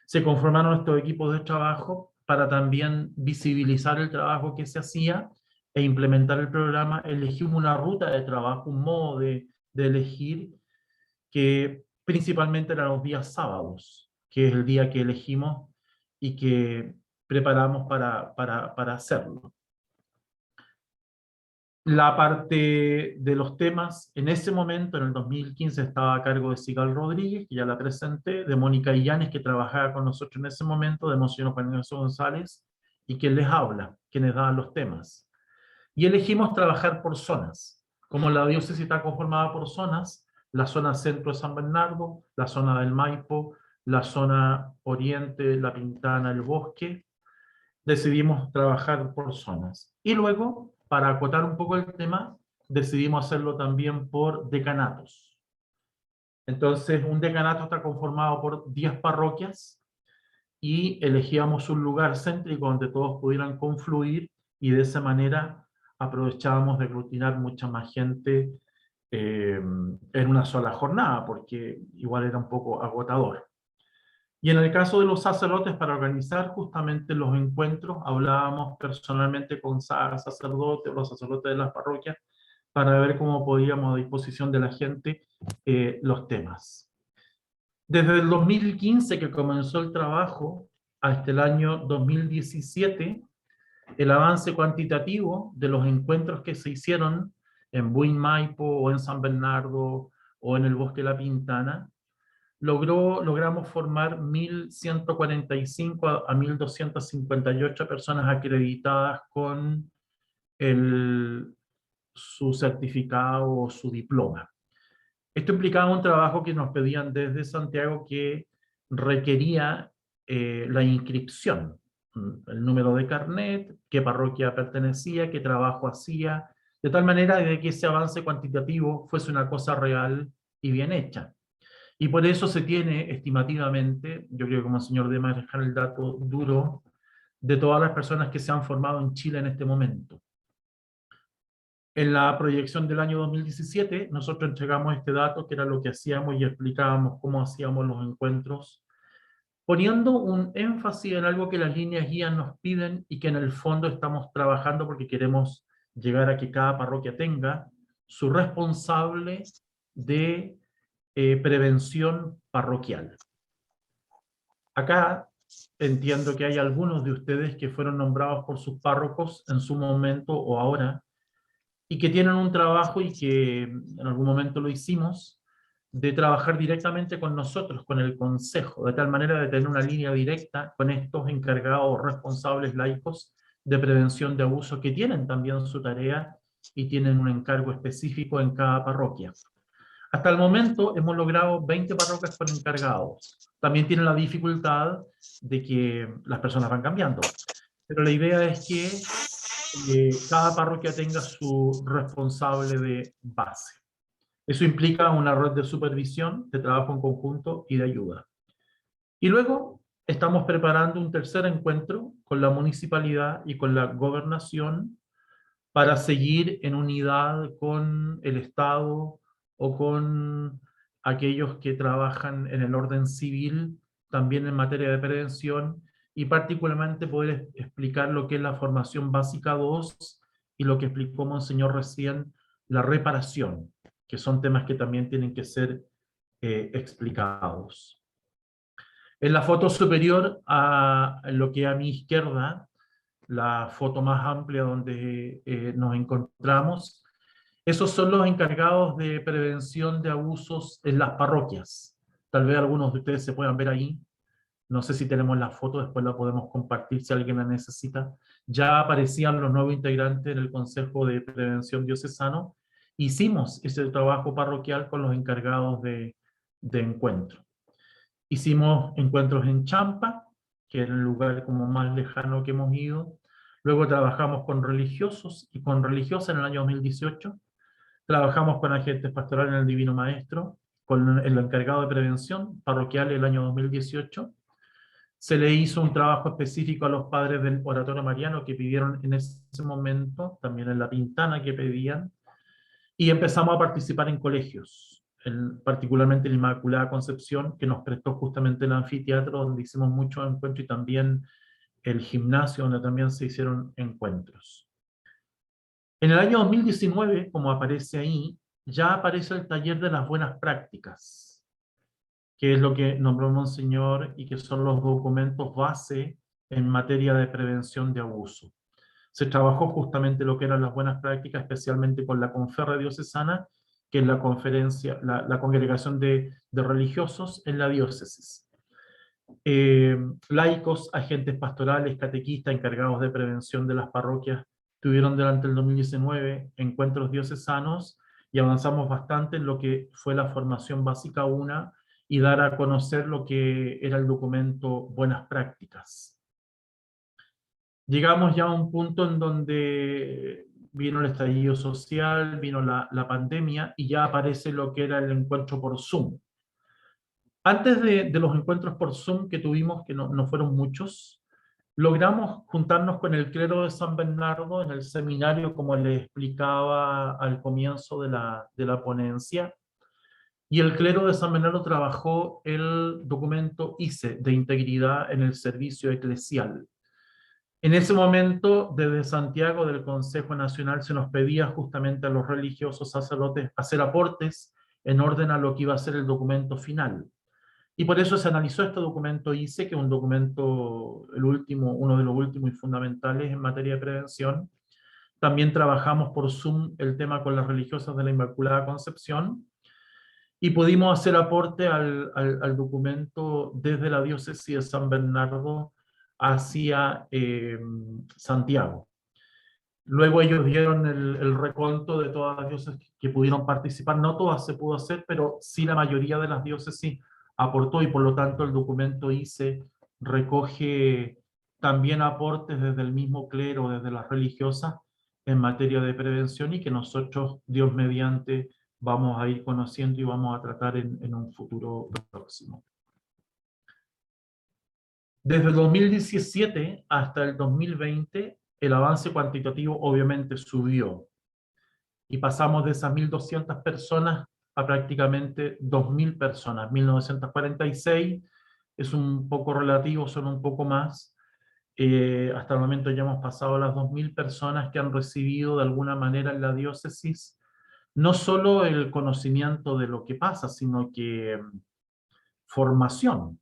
Se conformaron estos equipos de trabajo para también visibilizar el trabajo que se hacía e implementar el programa. Elegimos una ruta de trabajo, un modo de elegir, que principalmente eran los días sábados, que es el día que elegimos y que preparamos para hacerlo. La parte de los temas, en ese momento, en el 2015, estaba a cargo de Sigal Rodríguez, que ya la presenté, de Mónica Illanes, que trabajaba con nosotros en ese momento, de Monseñor Juan Ignacio González, y quien les habla, quienes daban los temas. Y elegimos trabajar por zonas. Como la diócesis está conformada por zonas, la zona centro de San Bernardo, la zona del Maipo, la zona oriente, La Pintana, el Bosque, decidimos trabajar por zonas. Y luego, para acotar un poco el tema, decidimos hacerlo también por decanatos. Entonces, un decanato está conformado por 10 parroquias y elegíamos un lugar céntrico donde todos pudieran confluir y de esa manera aprovechábamos de aglutinar mucha más gente en una sola jornada, porque igual era un poco agotador. Y en el caso de los sacerdotes, para organizar justamente los encuentros, hablábamos personalmente con sacerdotes o los sacerdotes de las parroquias para ver cómo podíamos a disposición de la gente los temas. Desde el 2015 que comenzó el trabajo hasta el año 2017, el avance cuantitativo de los encuentros que se hicieron en Buin Maipo o en San Bernardo o en el Bosque La Pintana, logramos formar 1.145 a 1.258 personas acreditadas con su certificado o su diploma. Esto implicaba un trabajo que nos pedían desde Santiago que requería la inscripción, el número de carnet, qué parroquia pertenecía, qué trabajo hacía, de tal manera de que ese avance cuantitativo fuese una cosa real y bien hecha. Y por eso se tiene estimativamente, yo creo que como el señor debe manejar el dato duro, de todas las personas que se han formado en Chile en este momento. En la proyección del año 2017, nosotros entregamos este dato, que era lo que hacíamos y explicábamos cómo hacíamos los encuentros, poniendo un énfasis en algo que las líneas guías nos piden y que en el fondo estamos trabajando porque queremos llegar a que cada parroquia tenga su responsable de prevención parroquial. Acá entiendo que hay algunos de ustedes que fueron nombrados por sus párrocos en su momento o ahora, y que tienen un trabajo, y que en algún momento lo hicimos, de trabajar directamente con nosotros, con el consejo, de tal manera de tener una línea directa con estos encargados responsables laicos de prevención de abuso, que tienen también su tarea y tienen un encargo específico en cada parroquia. Hasta el momento hemos logrado 20 parroquias con encargados. También tienen la dificultad de que las personas van cambiando, pero la idea es que cada parroquia tenga su responsable de base. Eso implica una red de supervisión, de trabajo en conjunto y de ayuda. Y luego estamos preparando un tercer encuentro con la municipalidad y con la gobernación para seguir en unidad con el Estado o con aquellos que trabajan en el orden civil, también en materia de prevención, y particularmente poder explicar lo que es la formación básica 2 y lo que explicó Monseñor recién, la reparación, que son temas que también tienen que ser explicados. En la foto superior, a lo que a mi izquierda, la foto más amplia donde nos encontramos, esos son los encargados de prevención de abusos en las parroquias. Tal vez algunos de ustedes se puedan ver ahí. No sé si tenemos la foto, después la podemos compartir si alguien la necesita. Ya aparecían los nuevos integrantes en el Consejo de Prevención Diocesano. Hicimos ese trabajo parroquial con los encargados de encuentro. Hicimos encuentros en Champa, que era el lugar como más lejano que hemos ido. Luego trabajamos con religiosos y con religiosas en el año 2018. Trabajamos con agentes pastorales en el Divino Maestro, con el encargado de prevención parroquial el año 2018. Se le hizo un trabajo específico a los padres del Oratorio Mariano que pidieron en ese momento, también en La Pintana que pedían, y empezamos a participar en colegios, particularmente en Inmaculada Concepción, que nos prestó justamente el anfiteatro donde hicimos muchos encuentros, y también el gimnasio donde también se hicieron encuentros. En el año 2019, como aparece ahí, ya aparece el taller de las buenas prácticas, que es lo que nombró Monseñor y que son los documentos base en materia de prevención de abuso. Se trabajó justamente lo que eran las buenas prácticas, especialmente con la Conferre Diocesana, que es la conferencia, la congregación de religiosos en la diócesis. Laicos, agentes pastorales, catequistas, encargados de prevención de las parroquias, tuvieron durante el 2019 encuentros diocesanos, y avanzamos bastante en lo que fue la formación básica 1 y dar a conocer lo que era el documento Buenas Prácticas. Llegamos ya a un punto en donde vino el estallido social, vino la pandemia, y ya aparece lo que era el encuentro por Zoom. Antes de los encuentros por Zoom que tuvimos, que no fueron muchos, logramos juntarnos con el clero de San Bernardo en el seminario, como les explicaba al comienzo de la ponencia, y el clero de San Bernardo trabajó el documento ICE de integridad en el servicio eclesial. En ese momento, desde Santiago, del Consejo Nacional, se nos pedía justamente a los religiosos sacerdotes hacer aportes en orden a lo que iba a ser el documento final. Y por eso se analizó este documento ICE, que es un documento, el último, uno de los últimos y fundamentales en materia de prevención. También trabajamos por Zoom el tema con las religiosas de la Inmaculada Concepción, y pudimos hacer aporte al documento desde la diócesis de San Bernardo hacia Santiago. Luego ellos dieron el recuento de todas las diócesis que pudieron participar. No todas se pudo hacer, pero sí la mayoría de las diócesis aportó, y por lo tanto el documento ICE recoge también aportes desde el mismo clero, desde las religiosas, en materia de prevención, y que nosotros, Dios mediante, vamos a ir conociendo y vamos a tratar en un futuro próximo. Desde el 2017 hasta el 2020, el avance cuantitativo obviamente subió, y pasamos de esas 1.200 personas a prácticamente 2.000 personas. 1.946 es un poco relativo, son un poco más. Hasta el momento ya hemos pasado las 2.000 personas que han recibido de alguna manera en la diócesis no solo el conocimiento de lo que pasa, sino que formación,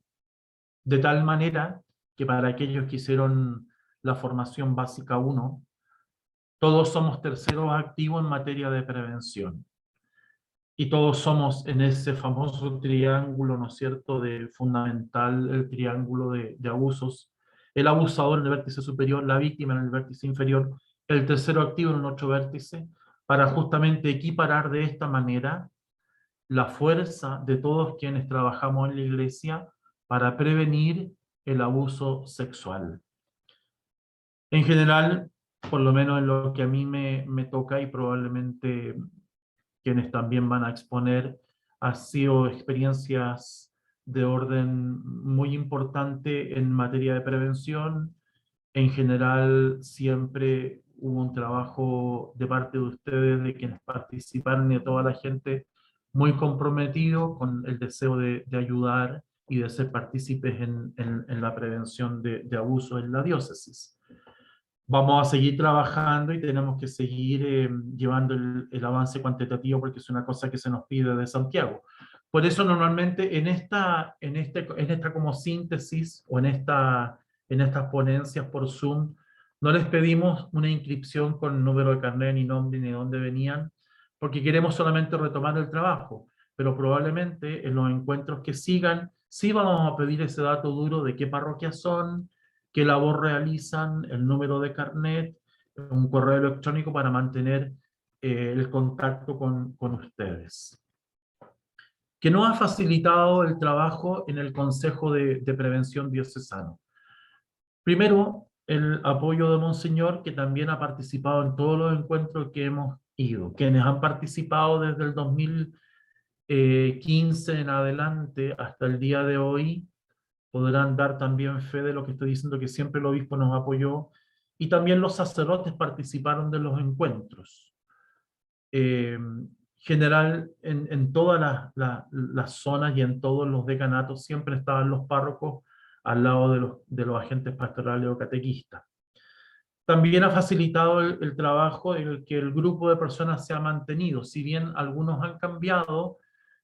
de tal manera que para aquellos que hicieron la formación básica 1, todos somos terceros activos en materia de prevención. Y todos somos en ese famoso triángulo, ¿no es cierto?, de fundamental, el triángulo de abusos. El abusador en el vértice superior, la víctima en el vértice inferior, el tercero activo en el otro vértice, para justamente equiparar de esta manera la fuerza de todos quienes trabajamos en la iglesia para prevenir el abuso sexual. En general, por lo menos en lo que a mí me toca, y probablemente quienes también van a exponer, han sido experiencias de orden muy importante en materia de prevención. En general, siempre hubo un trabajo de parte de ustedes, de quienes participaron, y de toda la gente, muy comprometido con el deseo de ayudar y de ser partícipes en la prevención de abusos en la diócesis. Vamos a seguir trabajando y tenemos que seguir llevando el avance cuantitativo, porque es una cosa que se nos pide de Santiago. Por eso normalmente en esta como síntesis, o en estas ponencias por Zoom, no les pedimos una inscripción con número de carnet, ni nombre, ni de dónde venían, porque queremos solamente retomar el trabajo. Pero probablemente en los encuentros que sigan, sí vamos a pedir ese dato duro de qué parroquias son, qué labor realizan, el número de carnet, un correo electrónico para mantener el contacto con ustedes. Que nos ha facilitado el trabajo en el Consejo de Prevención Diocesano. Primero, el apoyo de Monseñor, que también ha participado en todos los encuentros que hemos ido. Quienes han participado desde el 2015 en adelante hasta el día de hoy, podrán dar también fe de lo que estoy diciendo, que siempre el obispo nos apoyó, y también los sacerdotes participaron de los encuentros. General, en todas las zonas y en todos los decanatos siempre estaban los párrocos al lado de los agentes pastorales o catequistas. También ha facilitado el trabajo en el que el grupo de personas se ha mantenido, si bien algunos han cambiado,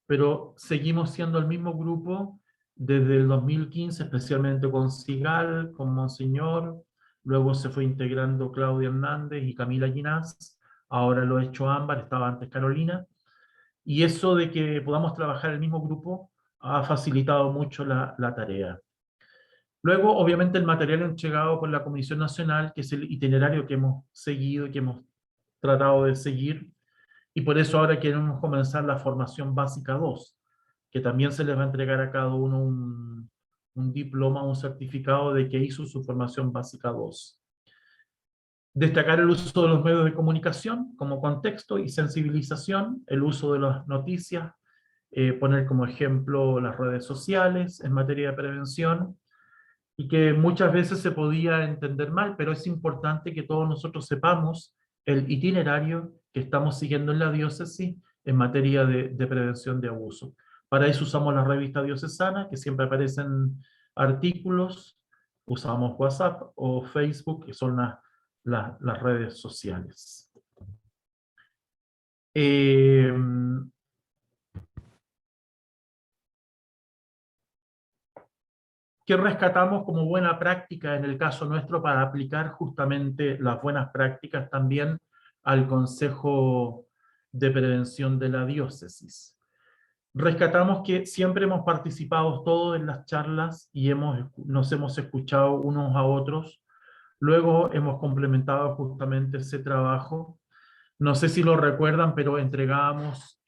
pero seguimos siendo el mismo grupo desde el 2015, especialmente con Sigal, con Monseñor, luego se fue integrando Claudia Hernández y Camila Ginás, ahora lo ha hecho Ámbar, estaba antes Carolina, y eso de que podamos trabajar el mismo grupo ha facilitado mucho la tarea. Luego, obviamente, el material entregado por la Comisión Nacional, que es el itinerario que hemos seguido y que hemos tratado de seguir, y por eso ahora queremos comenzar la formación básica 2, que también se les va a entregar a cada uno un diploma, un certificado de que hizo su formación básica 2. Destacar el uso de los medios de comunicación como contexto y sensibilización, el uso de las noticias, poner como ejemplo las redes sociales en materia de prevención, y que muchas veces se podía entender mal, pero es importante que todos nosotros sepamos el itinerario que estamos siguiendo en la diócesis en materia de prevención de abuso. Para eso usamos la revista diocesana, que siempre aparecen artículos, usamos WhatsApp o Facebook, que son las redes sociales. ¿Qué rescatamos como buena práctica en el caso nuestro para aplicar justamente las buenas prácticas también al Consejo de Prevención de la Diócesis? Rescatamos que siempre hemos participado todos en las charlas y nos hemos escuchado unos a otros. Luego hemos complementado justamente ese trabajo. No sé si lo recuerdan, pero entregábamos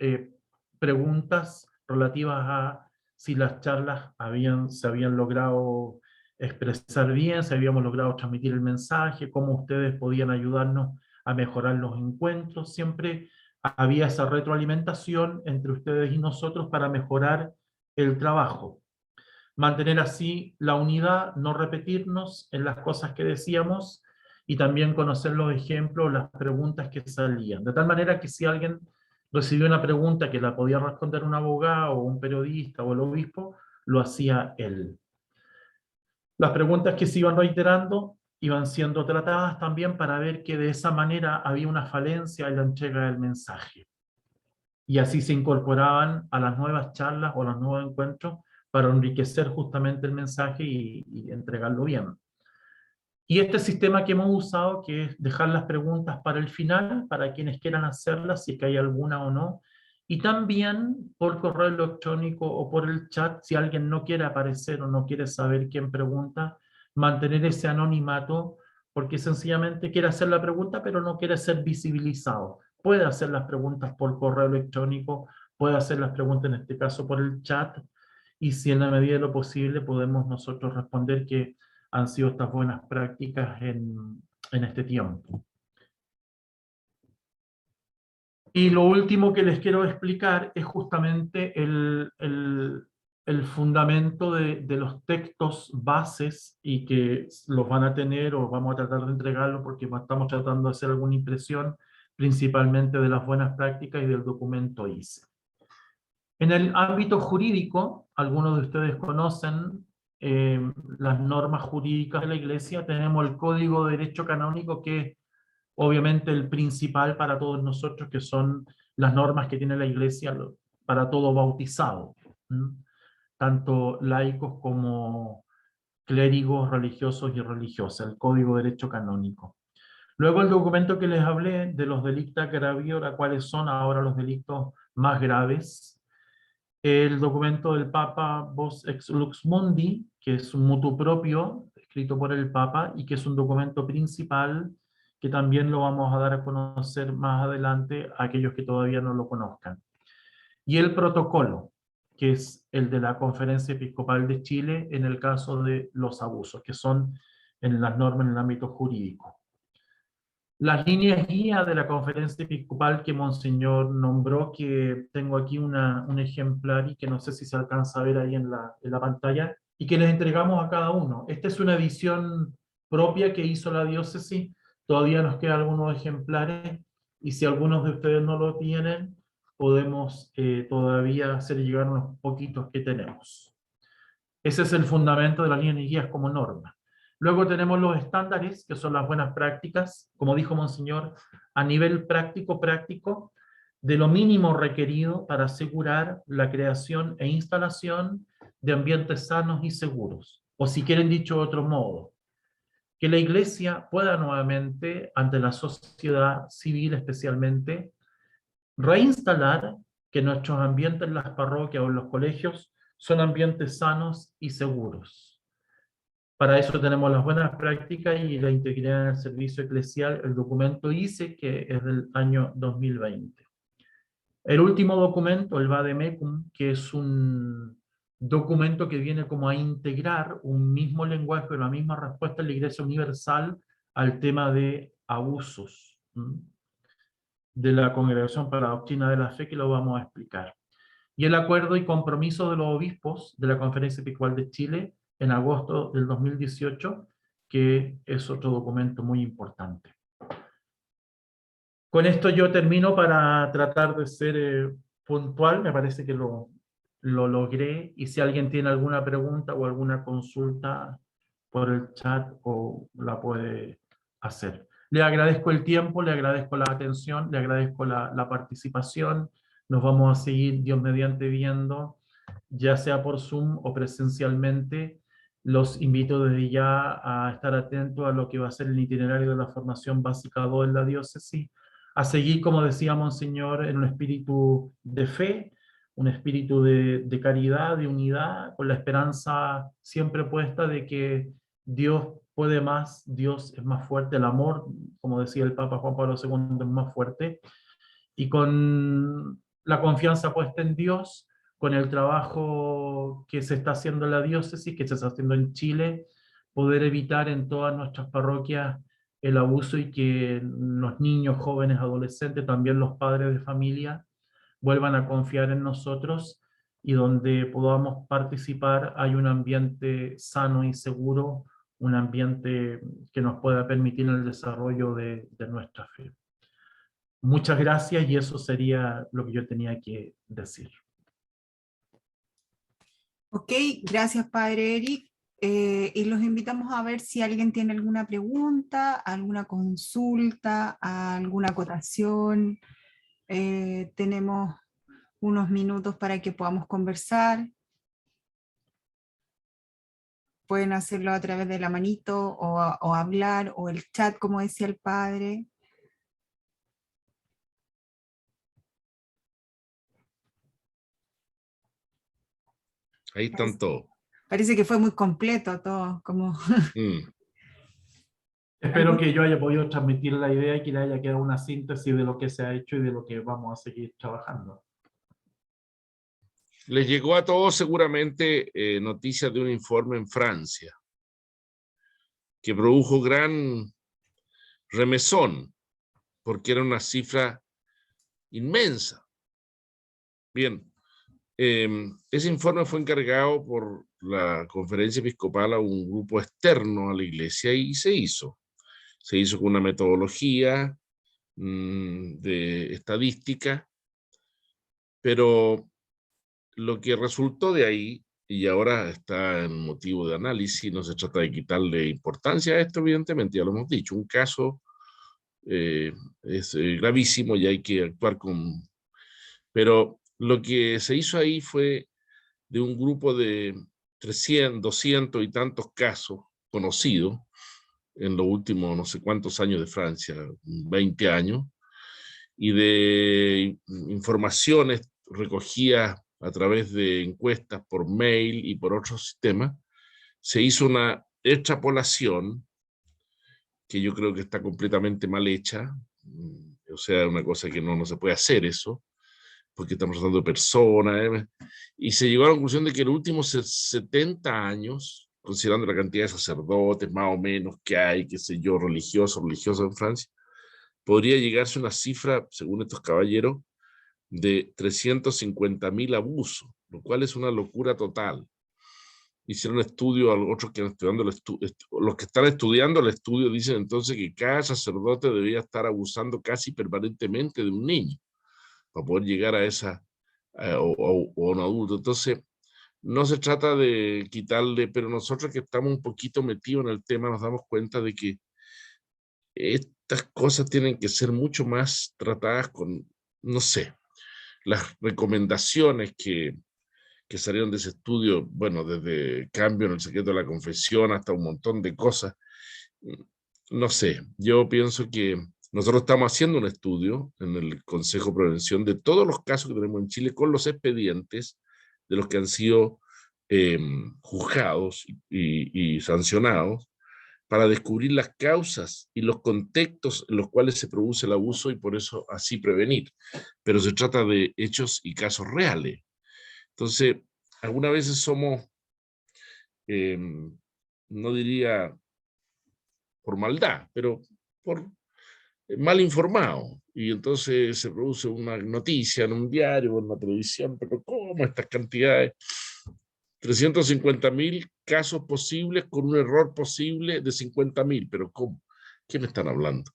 preguntas relativas a si las charlas se habían logrado expresar bien, si habíamos logrado transmitir el mensaje, cómo ustedes podían ayudarnos a mejorar los encuentros. Siempre había esa retroalimentación entre ustedes y nosotros para mejorar el trabajo. Mantener así la unidad, no repetirnos en las cosas que decíamos y también conocer los ejemplos, las preguntas que salían. De tal manera que si alguien recibió una pregunta que la podía responder un abogado o un periodista o el obispo, lo hacía él. Las preguntas que se iban reiterando iban siendo tratadas también para ver que de esa manera había una falencia en la entrega del mensaje. Y así se incorporaban a las nuevas charlas o a los nuevos encuentros para enriquecer justamente el mensaje y entregarlo bien. Y este sistema que hemos usado, que es dejar las preguntas para el final, para quienes quieran hacerlas, si es que hay alguna o no, y también por correo electrónico o por el chat, si alguien no quiere aparecer o no quiere saber quién pregunta, mantener ese anonimato, porque sencillamente quiere hacer la pregunta, pero no quiere ser visibilizado. Puede hacer las preguntas por correo electrónico, puede hacer las preguntas en este caso por el chat, y si en la medida de lo posible podemos nosotros responder que han sido estas buenas prácticas en este tiempo. Y lo último que les quiero explicar es justamente el fundamento de los textos bases y que los van a tener o vamos a tratar de entregarlo porque estamos tratando de hacer alguna impresión principalmente de las buenas prácticas y del documento ICE. En el ámbito jurídico, algunos de ustedes conocen las normas jurídicas de la Iglesia. Tenemos el Código de Derecho Canónico, que es obviamente el principal para todos nosotros, que son las normas que tiene la Iglesia para todo bautizado, tanto laicos como clérigos, religiosos y religiosas, el Código de Derecho Canónico. Luego el documento que les hablé de los delicta graviora, cuáles son ahora los delitos más graves. El documento del Papa Vos Ex Lux Mundi, que es un mutuo propio, escrito por el Papa, y que es un documento principal, que también lo vamos a dar a conocer más adelante a aquellos que todavía no lo conozcan. Y el protocolo, que es el de la Conferencia Episcopal de Chile en el caso de los abusos, que son en las normas en el ámbito jurídico. Las líneas guía de la conferencia episcopal que Monseñor nombró, que tengo aquí un ejemplar y que no sé si se alcanza a ver ahí en la pantalla, y que les entregamos a cada uno. Esta es una edición propia que hizo la diócesis, todavía nos quedan algunos ejemplares, y si algunos de ustedes no lo tienen, podemos todavía hacer llegar unos poquitos que tenemos. Ese es el fundamento de las líneas guías como norma. Luego tenemos los estándares, que son las buenas prácticas, como dijo Monseñor, a nivel práctico, de lo mínimo requerido para asegurar la creación e instalación de ambientes sanos y seguros. O si quieren dicho de otro modo, que la Iglesia pueda nuevamente, ante la sociedad civil especialmente, reinstalar que nuestros ambientes en las parroquias o en los colegios son ambientes sanos y seguros. Para eso tenemos las buenas prácticas y la integridad en el servicio eclesial, el documento ICE, que es del año 2020. El último documento, el Vademecum, que es un documento que viene como a integrar un mismo lenguaje, la misma respuesta en la Iglesia Universal al tema de abusos de la Congregación para la Doctrina de la Fe, que lo vamos a explicar. Y el acuerdo y compromiso de los obispos de la Conferencia Episcopal de Chile, en agosto del 2018, que es otro documento muy importante. Con esto yo termino para tratar de ser puntual, me parece que lo logré, y si alguien tiene alguna pregunta o alguna consulta por el chat o la puede hacer. Le agradezco el tiempo, le agradezco la atención, le agradezco la participación. Nos vamos a seguir, Dios mediante, viendo, ya sea por Zoom o presencialmente, Los invito desde ya a estar atentos a lo que va a ser el itinerario de la formación básica 2 en la diócesis, a seguir, como decía Monseñor, en un espíritu de fe, un espíritu de caridad, de unidad, con la esperanza siempre puesta de que Dios puede más, Dios es más fuerte, el amor, como decía el Papa Juan Pablo II, es más fuerte, y con la confianza puesta en Dios, con el trabajo que se está haciendo en la diócesis, que se está haciendo en Chile, poder evitar en todas nuestras parroquias el abuso y que los niños, jóvenes, adolescentes, también los padres de familia, vuelvan a confiar en nosotros y donde podamos participar hay un ambiente sano y seguro, un ambiente que nos pueda permitir el desarrollo de nuestra fe. Muchas gracias y eso sería lo que yo tenía que decir. Ok, gracias Padre Eric. Y los invitamos a ver si alguien tiene alguna pregunta, alguna consulta, alguna acotación. Tenemos unos minutos para que podamos conversar. Pueden hacerlo a través de la manito o hablar o el chat, como decía el Padre. Ahí están todos. Parece que fue muy completo todo, como... Espero que yo haya podido transmitir la idea y que le haya quedado una síntesis de lo que se ha hecho y de lo que vamos a seguir trabajando. Les llegó a todos seguramente noticias de un informe en Francia que produjo gran remesón porque era una cifra inmensa. Bien, ese informe fue encargado por la Conferencia Episcopal a un grupo externo a la Iglesia y se hizo. Se hizo con una metodología de estadística, pero lo que resultó de ahí, y ahora está en motivo de análisis, no se trata de quitarle importancia a esto, evidentemente, ya lo hemos dicho, un caso es gravísimo y hay que actuar con... Pero lo que se hizo ahí fue de un grupo de 300, 200 y tantos casos conocidos en los últimos no sé cuántos años de Francia, 20 años, y de informaciones recogidas a través de encuestas por mail y por otros sistemas, se hizo una extrapolación que yo creo que está completamente mal hecha, o sea, una cosa que no se puede hacer eso, porque estamos tratando de personas, y se llegó a la conclusión de que en los últimos 70 años, considerando la cantidad de sacerdotes más o menos que hay, qué sé yo, religiosos en Francia, podría llegarse a una cifra, según estos caballeros, de 350.000 abusos, lo cual es una locura total. Hicieron estudio, otros que están estudiando los que están estudiando el estudio dicen entonces que cada sacerdote debería estar abusando casi permanentemente de un niño para poder llegar a esa o un adulto. Entonces, no se trata de quitarle, pero nosotros que estamos un poquito metidos en el tema nos damos cuenta de que estas cosas tienen que ser mucho más tratadas con, no sé, las recomendaciones que salieron de ese estudio, bueno, desde cambio en el secreto de la confesión hasta un montón de cosas. No sé, yo pienso que nosotros estamos haciendo un estudio en el Consejo de Prevención de todos los casos que tenemos en Chile con los expedientes de los que han sido juzgados y sancionados para descubrir las causas y los contextos en los cuales se produce el abuso y por eso así prevenir. Pero se trata de hechos y casos reales. Entonces, algunas veces somos, no diría por maldad, pero por mal informado. Y entonces se produce una noticia en un diario o en la televisión, pero ¿cómo estas cantidades? 350.000 casos posibles con un error posible de 50.000, pero ¿cómo? ¿Qué me están hablando?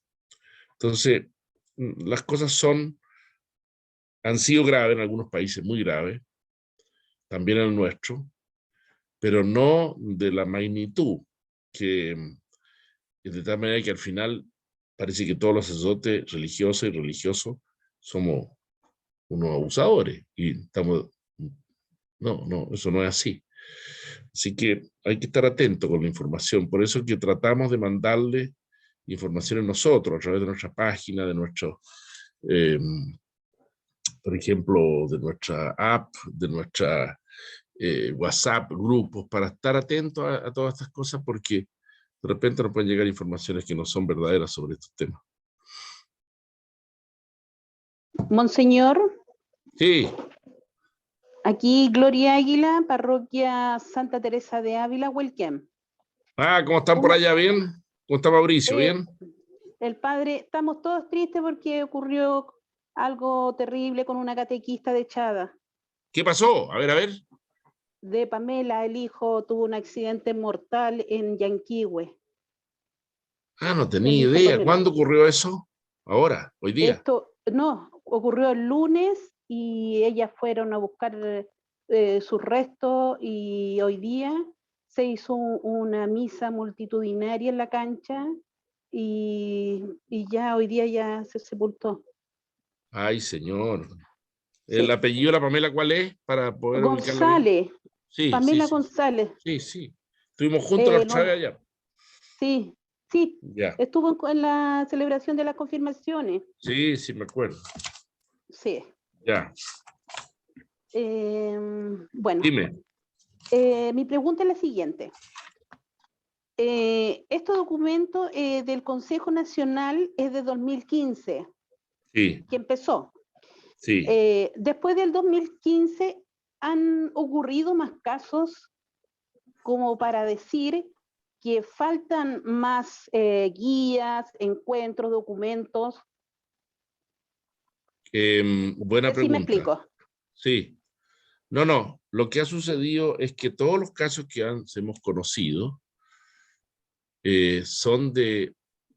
Entonces, las cosas han sido graves en algunos países, muy graves, también en el nuestro, pero no de la magnitud que de tal manera que al final parece que todos los sacerdotes religiosos y religiosos somos unos abusadores y estamos... No, eso no es así. Así que hay que estar atento con la información. Por eso es que tratamos de mandarle informaciones nosotros, a través de nuestra página, de nuestro, por ejemplo, de nuestra app, de nuestra WhatsApp, grupos, para estar atentos a todas estas cosas, porque de repente nos pueden llegar informaciones que no son verdaderas sobre estos temas. Monseñor, Sí, aquí Gloria Águila, parroquia Santa Teresa de Ávila, Huelquén. ¿cómo están por allá? ¿Bien? ¿Cómo está Mauricio? ¿Bien? El padre, estamos todos tristes porque ocurrió algo terrible con una catequista de Chada. ¿Qué pasó? A ver. De Pamela, el hijo tuvo un accidente mortal en Yanquihue. No tenía idea. ¿Cuándo ocurrió eso? Ahora, hoy día. Esto, no, ocurrió el lunes y ellas fueron a buscar sus restos y hoy día se hizo una misa multitudinaria en la cancha y ya hoy día ya se sepultó. Ay, señor. Sí. ¿El apellido de la Pamela cuál es? Para poder ubicarlo bien. González. Sí, Pamela sí. González. Sí. Estuvimos juntos la otra vez allá. Sí. Ya. Estuvo en la celebración de las confirmaciones. Sí, me acuerdo. Sí. Ya. Bueno. Dime. Mi pregunta es la siguiente. Este documento del Consejo Nacional es de 2015, Sí. que empezó. Sí. Después del 2015, ¿han ocurrido más casos como para decir que faltan más guías, encuentros, documentos? Buena Sí, me pregunta. explico. Sí. No. Lo que ha sucedido es que todos los casos que hemos conocido son de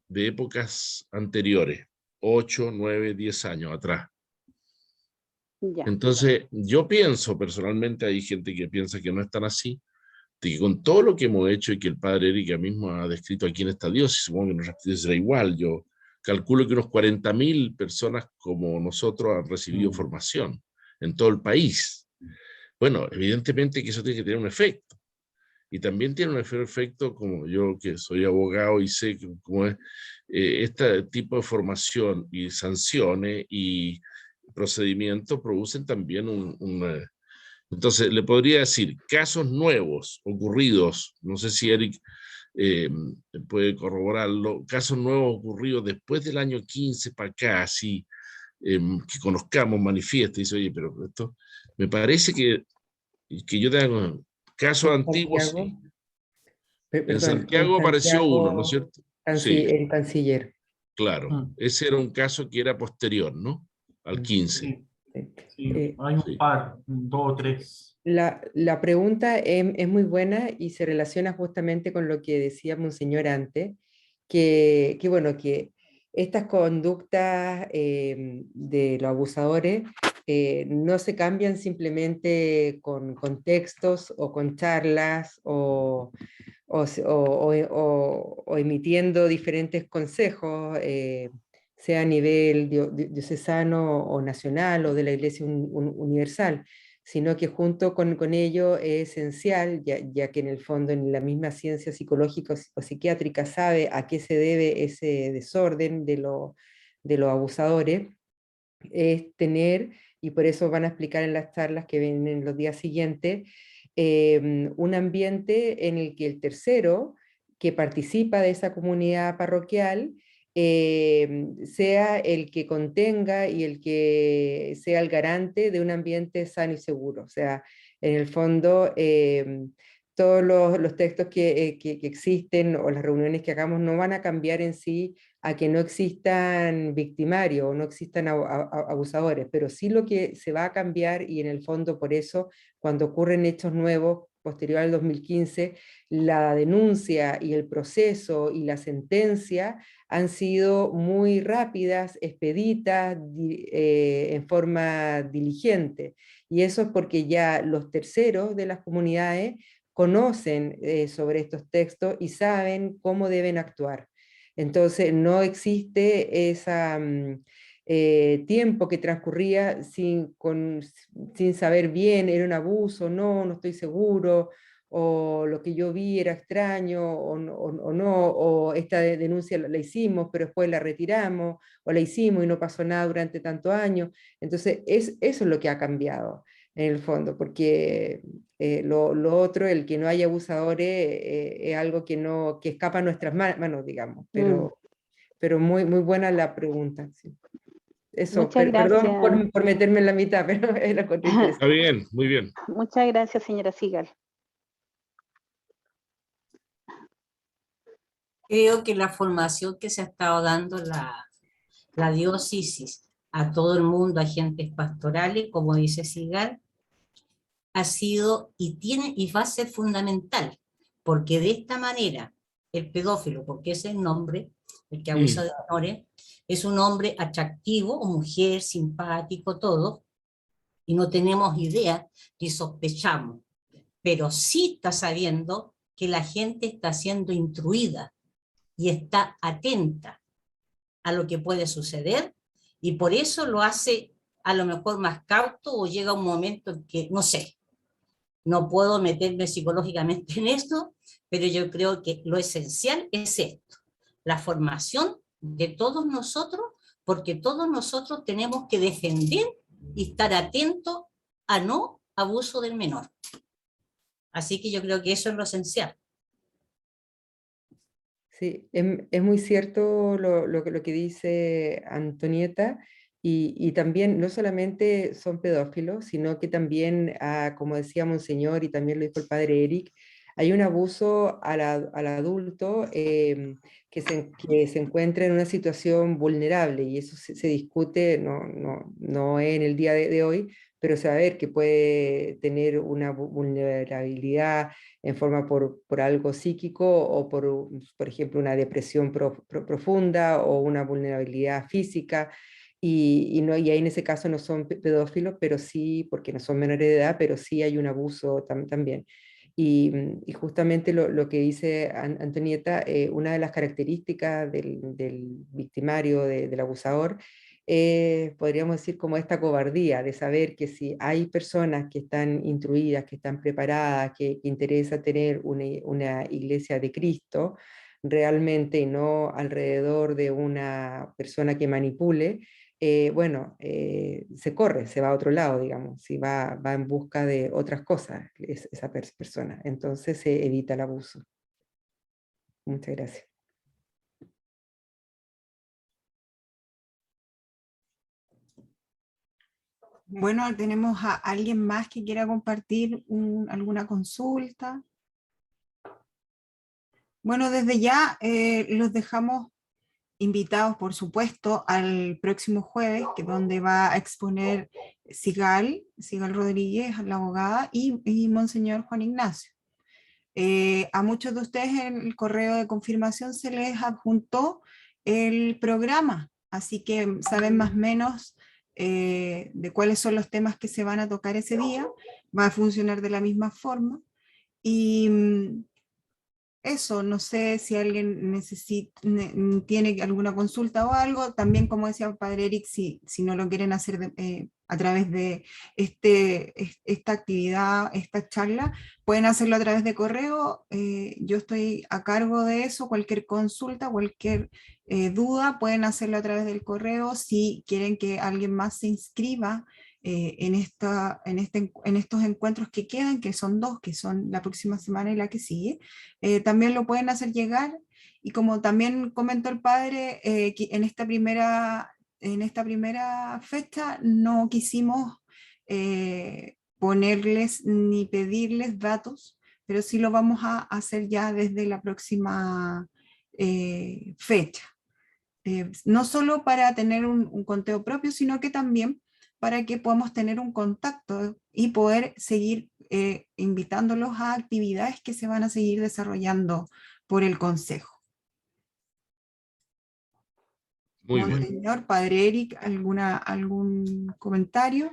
épocas anteriores, 8, 9, 10 años atrás. Ya. Entonces, yo pienso personalmente, hay gente que piensa que no es tan así, de que con todo lo que hemos hecho y que el padre Erika mismo ha descrito aquí en esta diócesis, supongo que en nuestra diócesis será igual, yo calculo que unos 40.000 personas como nosotros han recibido formación en todo el país. Bueno, evidentemente que eso tiene que tener un efecto. Y también tiene un efecto, como yo que soy abogado y sé cómo es, este tipo de formación y sanciones y procedimientos producen también entonces, le podría decir, casos nuevos ocurridos, no sé si Eric puede corroborarlo, casos nuevos ocurridos después del año 15 para acá, así, que conozcamos, manifiesta, y dice, oye, pero esto, me parece que yo tengo casos antiguos, sí. En Santiago apareció uno, ¿no es cierto? Sí, El canciller. claro. Ese era un caso que era posterior, ¿no? Al 15. Sí, hay un par, 2 o 3. La pregunta es muy buena y se relaciona justamente con lo que decía Monseñor antes, que bueno, que estas conductas de los abusadores no se cambian simplemente con textos o con charlas o emitiendo diferentes consejos, sea a nivel diocesano o nacional o de la Iglesia Universal, sino que junto con ello es esencial, ya que en el fondo en la misma ciencia psicológica o psiquiátrica sabe a qué se debe ese desorden de los abusadores, es tener, y por eso van a explicar en las charlas que vienen en los días siguientes, un ambiente en el que el tercero que participa de esa comunidad parroquial sea el que contenga y el que sea el garante de un ambiente sano y seguro. O sea, en el fondo, todos los textos que existen o las reuniones que hagamos no van a cambiar en sí a que no existan victimarios o no existan abusadores, pero sí lo que se va a cambiar, y en el fondo por eso cuando ocurren hechos nuevos posterior al 2015, la denuncia y el proceso y la sentencia han sido muy rápidas, expeditas, en forma diligente, y eso es porque ya los terceros de las comunidades conocen sobre estos textos y saben cómo deben actuar. Entonces no existe ese tiempo que transcurría sin saber bien, era un abuso, no estoy seguro, o lo que yo vi era extraño, o no, o esta denuncia la hicimos, pero después la retiramos, o la hicimos y no pasó nada durante tantos años. Entonces, eso es lo que ha cambiado en el fondo, porque lo otro, el que no haya abusadores, es algo que escapa a nuestras manos, digamos, pero muy, muy buena la pregunta. Sí. Eso, Muchas perdón gracias. por meterme en la mitad, pero era cosa interesante. Está bien, muy bien. Muchas gracias, señora Sigal. Creo que la formación que se ha estado dando la diócesis a todo el mundo, agentes pastorales, como dice Sigal, ha sido y va a ser fundamental, porque de esta manera el pedófilo, porque ese es el nombre, el que abusa de menores, es un hombre atractivo, o mujer, simpático, todo, y no tenemos idea ni sospechamos, pero sí está sabiendo que la gente está siendo instruida y está atenta a lo que puede suceder, y por eso lo hace a lo mejor más cauto, o llega un momento en que, no sé, no puedo meterme psicológicamente en esto, pero yo creo que lo esencial es esto, la formación de todos nosotros, porque todos nosotros tenemos que defender y estar atentos a no abuso del menor. Así que yo creo que eso es lo esencial. Sí, es muy cierto lo que dice Antonieta, y también no solamente son pedófilos, sino que también, como decía Monseñor, y también lo dijo el padre Eric, hay un abuso al adulto que se encuentra en una situación vulnerable, y eso se discute, no en el día de hoy, pero se va a ver que puede tener una vulnerabilidad en forma por algo psíquico, o por ejemplo, una depresión profunda, o una vulnerabilidad física, y ahí en ese caso no son pedófilos, pero sí, porque no son menores de edad, pero sí hay un abuso también. Y justamente lo que dice Antonieta, una de las características del victimario, del abusador, podríamos decir como esta cobardía de saber que si hay personas que están instruidas, que están preparadas, que interesa tener una iglesia de Cristo realmente, y no alrededor de una persona que manipule, se corre, se va a otro lado, digamos, si va en busca de otras cosas esa persona. Entonces se evita el abuso. Muchas gracias. Bueno, tenemos a alguien más que quiera compartir alguna consulta. Bueno, desde ya los dejamos invitados, por supuesto, al próximo jueves, que donde va a exponer Sigal Rodríguez, la abogada, y Monseñor Juan Ignacio. A muchos de ustedes en el correo de confirmación se les adjuntó el programa, así que saben más o menos de cuáles son los temas que se van a tocar ese día. Va a funcionar de la misma forma. Y eso, no sé si alguien tiene alguna consulta o algo. También, como decía el padre Eric, si no lo quieren hacer a través de esta actividad, esta charla, pueden hacerlo a través de correo. Yo estoy a cargo de eso. Cualquier consulta, cualquier duda, pueden hacerlo a través del correo. Si quieren que alguien más se inscriba en estos encuentros que quedan, que son 2, que son la próxima semana y la que sigue, también lo pueden hacer llegar. Y como también comentó el padre, que en esta primera fecha no quisimos ponerles ni pedirles datos, pero sí lo vamos a hacer ya desde la próxima fecha. No solo para tener un conteo propio, sino que también para que podamos tener un contacto y poder seguir invitándolos a actividades que se van a seguir desarrollando por el Consejo. Muy bien. Señor Padre Eric, ¿algún comentario?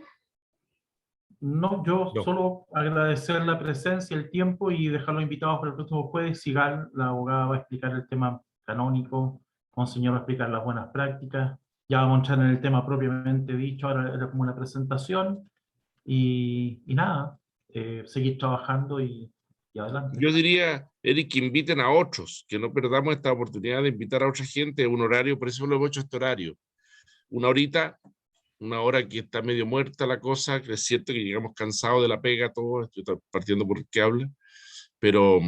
No, yo No. solo agradecer la presencia, el tiempo, y dejarlos invitados para el próximo jueves. Sigal, la abogada, va a explicar el tema canónico, Monseñor va a explicar las buenas prácticas, ya vamos a entrar en el tema propiamente dicho, ahora era como una presentación, y nada, seguir trabajando y Y adelante. Yo diría, Eric, que inviten a otros, que no perdamos esta oportunidad de invitar a otra gente a un horario, por eso lo hemos hecho este horario. Una horita, una hora que está medio muerta la cosa, que es cierto que llegamos cansados de la pega todos, estoy partiendo por el que habla, pero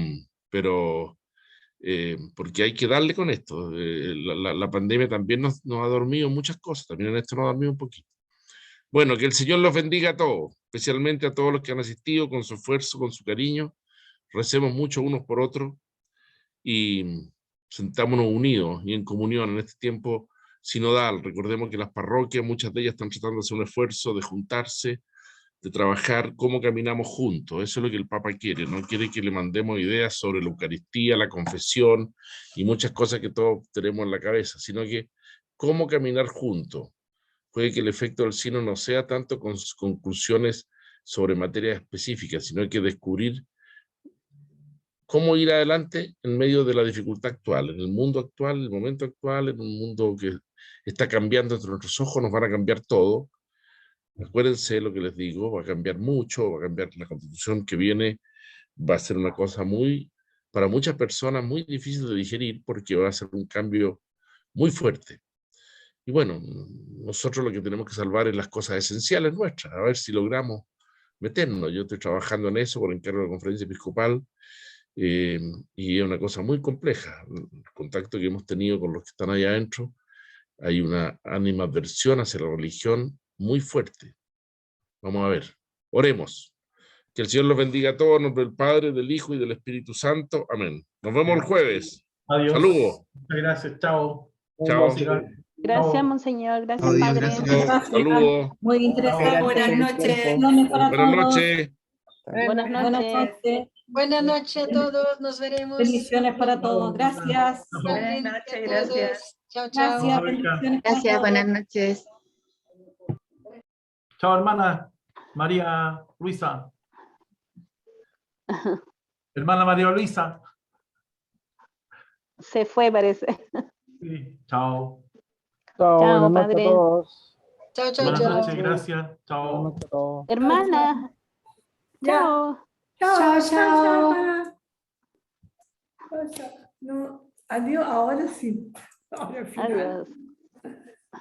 porque hay que darle con esto. La pandemia también nos ha dormido muchas cosas, también en esto nos ha dormido un poquito. Bueno, que el Señor los bendiga a todos, especialmente a todos los que han asistido con su esfuerzo, con su cariño. Recemos mucho unos por otros y sentámonos unidos y en comunión en este tiempo sinodal. Recordemos que las parroquias, muchas de ellas están tratando de hacer un esfuerzo de juntarse, de trabajar cómo caminamos juntos. Eso es lo que el Papa quiere. No quiere que le mandemos ideas sobre la Eucaristía, la confesión y muchas cosas que todos tenemos en la cabeza, sino que cómo caminar juntos. Puede que el efecto del sínodo no sea tanto con conclusiones sobre materias específicas, sino hay que descubrir cómo ir adelante en medio de la dificultad actual, en el mundo actual, en el momento actual, en un mundo que está cambiando entre nuestros ojos, nos van a cambiar todo. Acuérdense lo que les digo, va a cambiar mucho, va a cambiar la constitución que viene, va a ser una cosa para muchas personas muy difícil de digerir porque va a ser un cambio muy fuerte. Y bueno, nosotros lo que tenemos que salvar es las cosas esenciales nuestras, a ver si logramos meternos. Yo estoy trabajando en eso por encargo de la conferencia episcopal y es una cosa muy compleja. El contacto que hemos tenido con los que están allá adentro, hay una animadversión hacia la religión muy fuerte. Vamos a ver, oremos. Que el Señor los bendiga a todos, en nombre del Padre, del Hijo y del Espíritu Santo. Amén. Nos vemos el jueves. Adiós. Saludos. Muchas gracias. Chao. Chao. Gracias, Chao. monseñor. Gracias, Adiós, padre. gracias. Saludos. Muy interesante. Buenas noches. Buenas noches. Buenas noches. Buenas noches a todos. Nos veremos. Bendiciones para todos. Gracias. Buenas noches. Gracias. Chao, chao. Gracias. Bendiciones para Gracias, todos. buenas noches. Chao, hermana María Luisa. Hermana María Luisa. Se fue, parece. Sí. Chao. Chao, padre. Chao, chao, Buenas chao. noches. Gracias. Chao. Hermana. Chao. Chao, chao. No, adiós, ahora sí. Ahora al final. Adiós.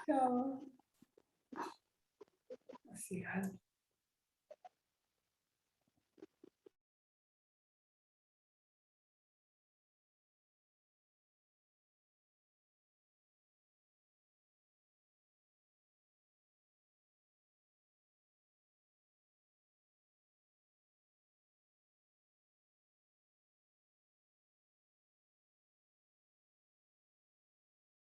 Chao. Así,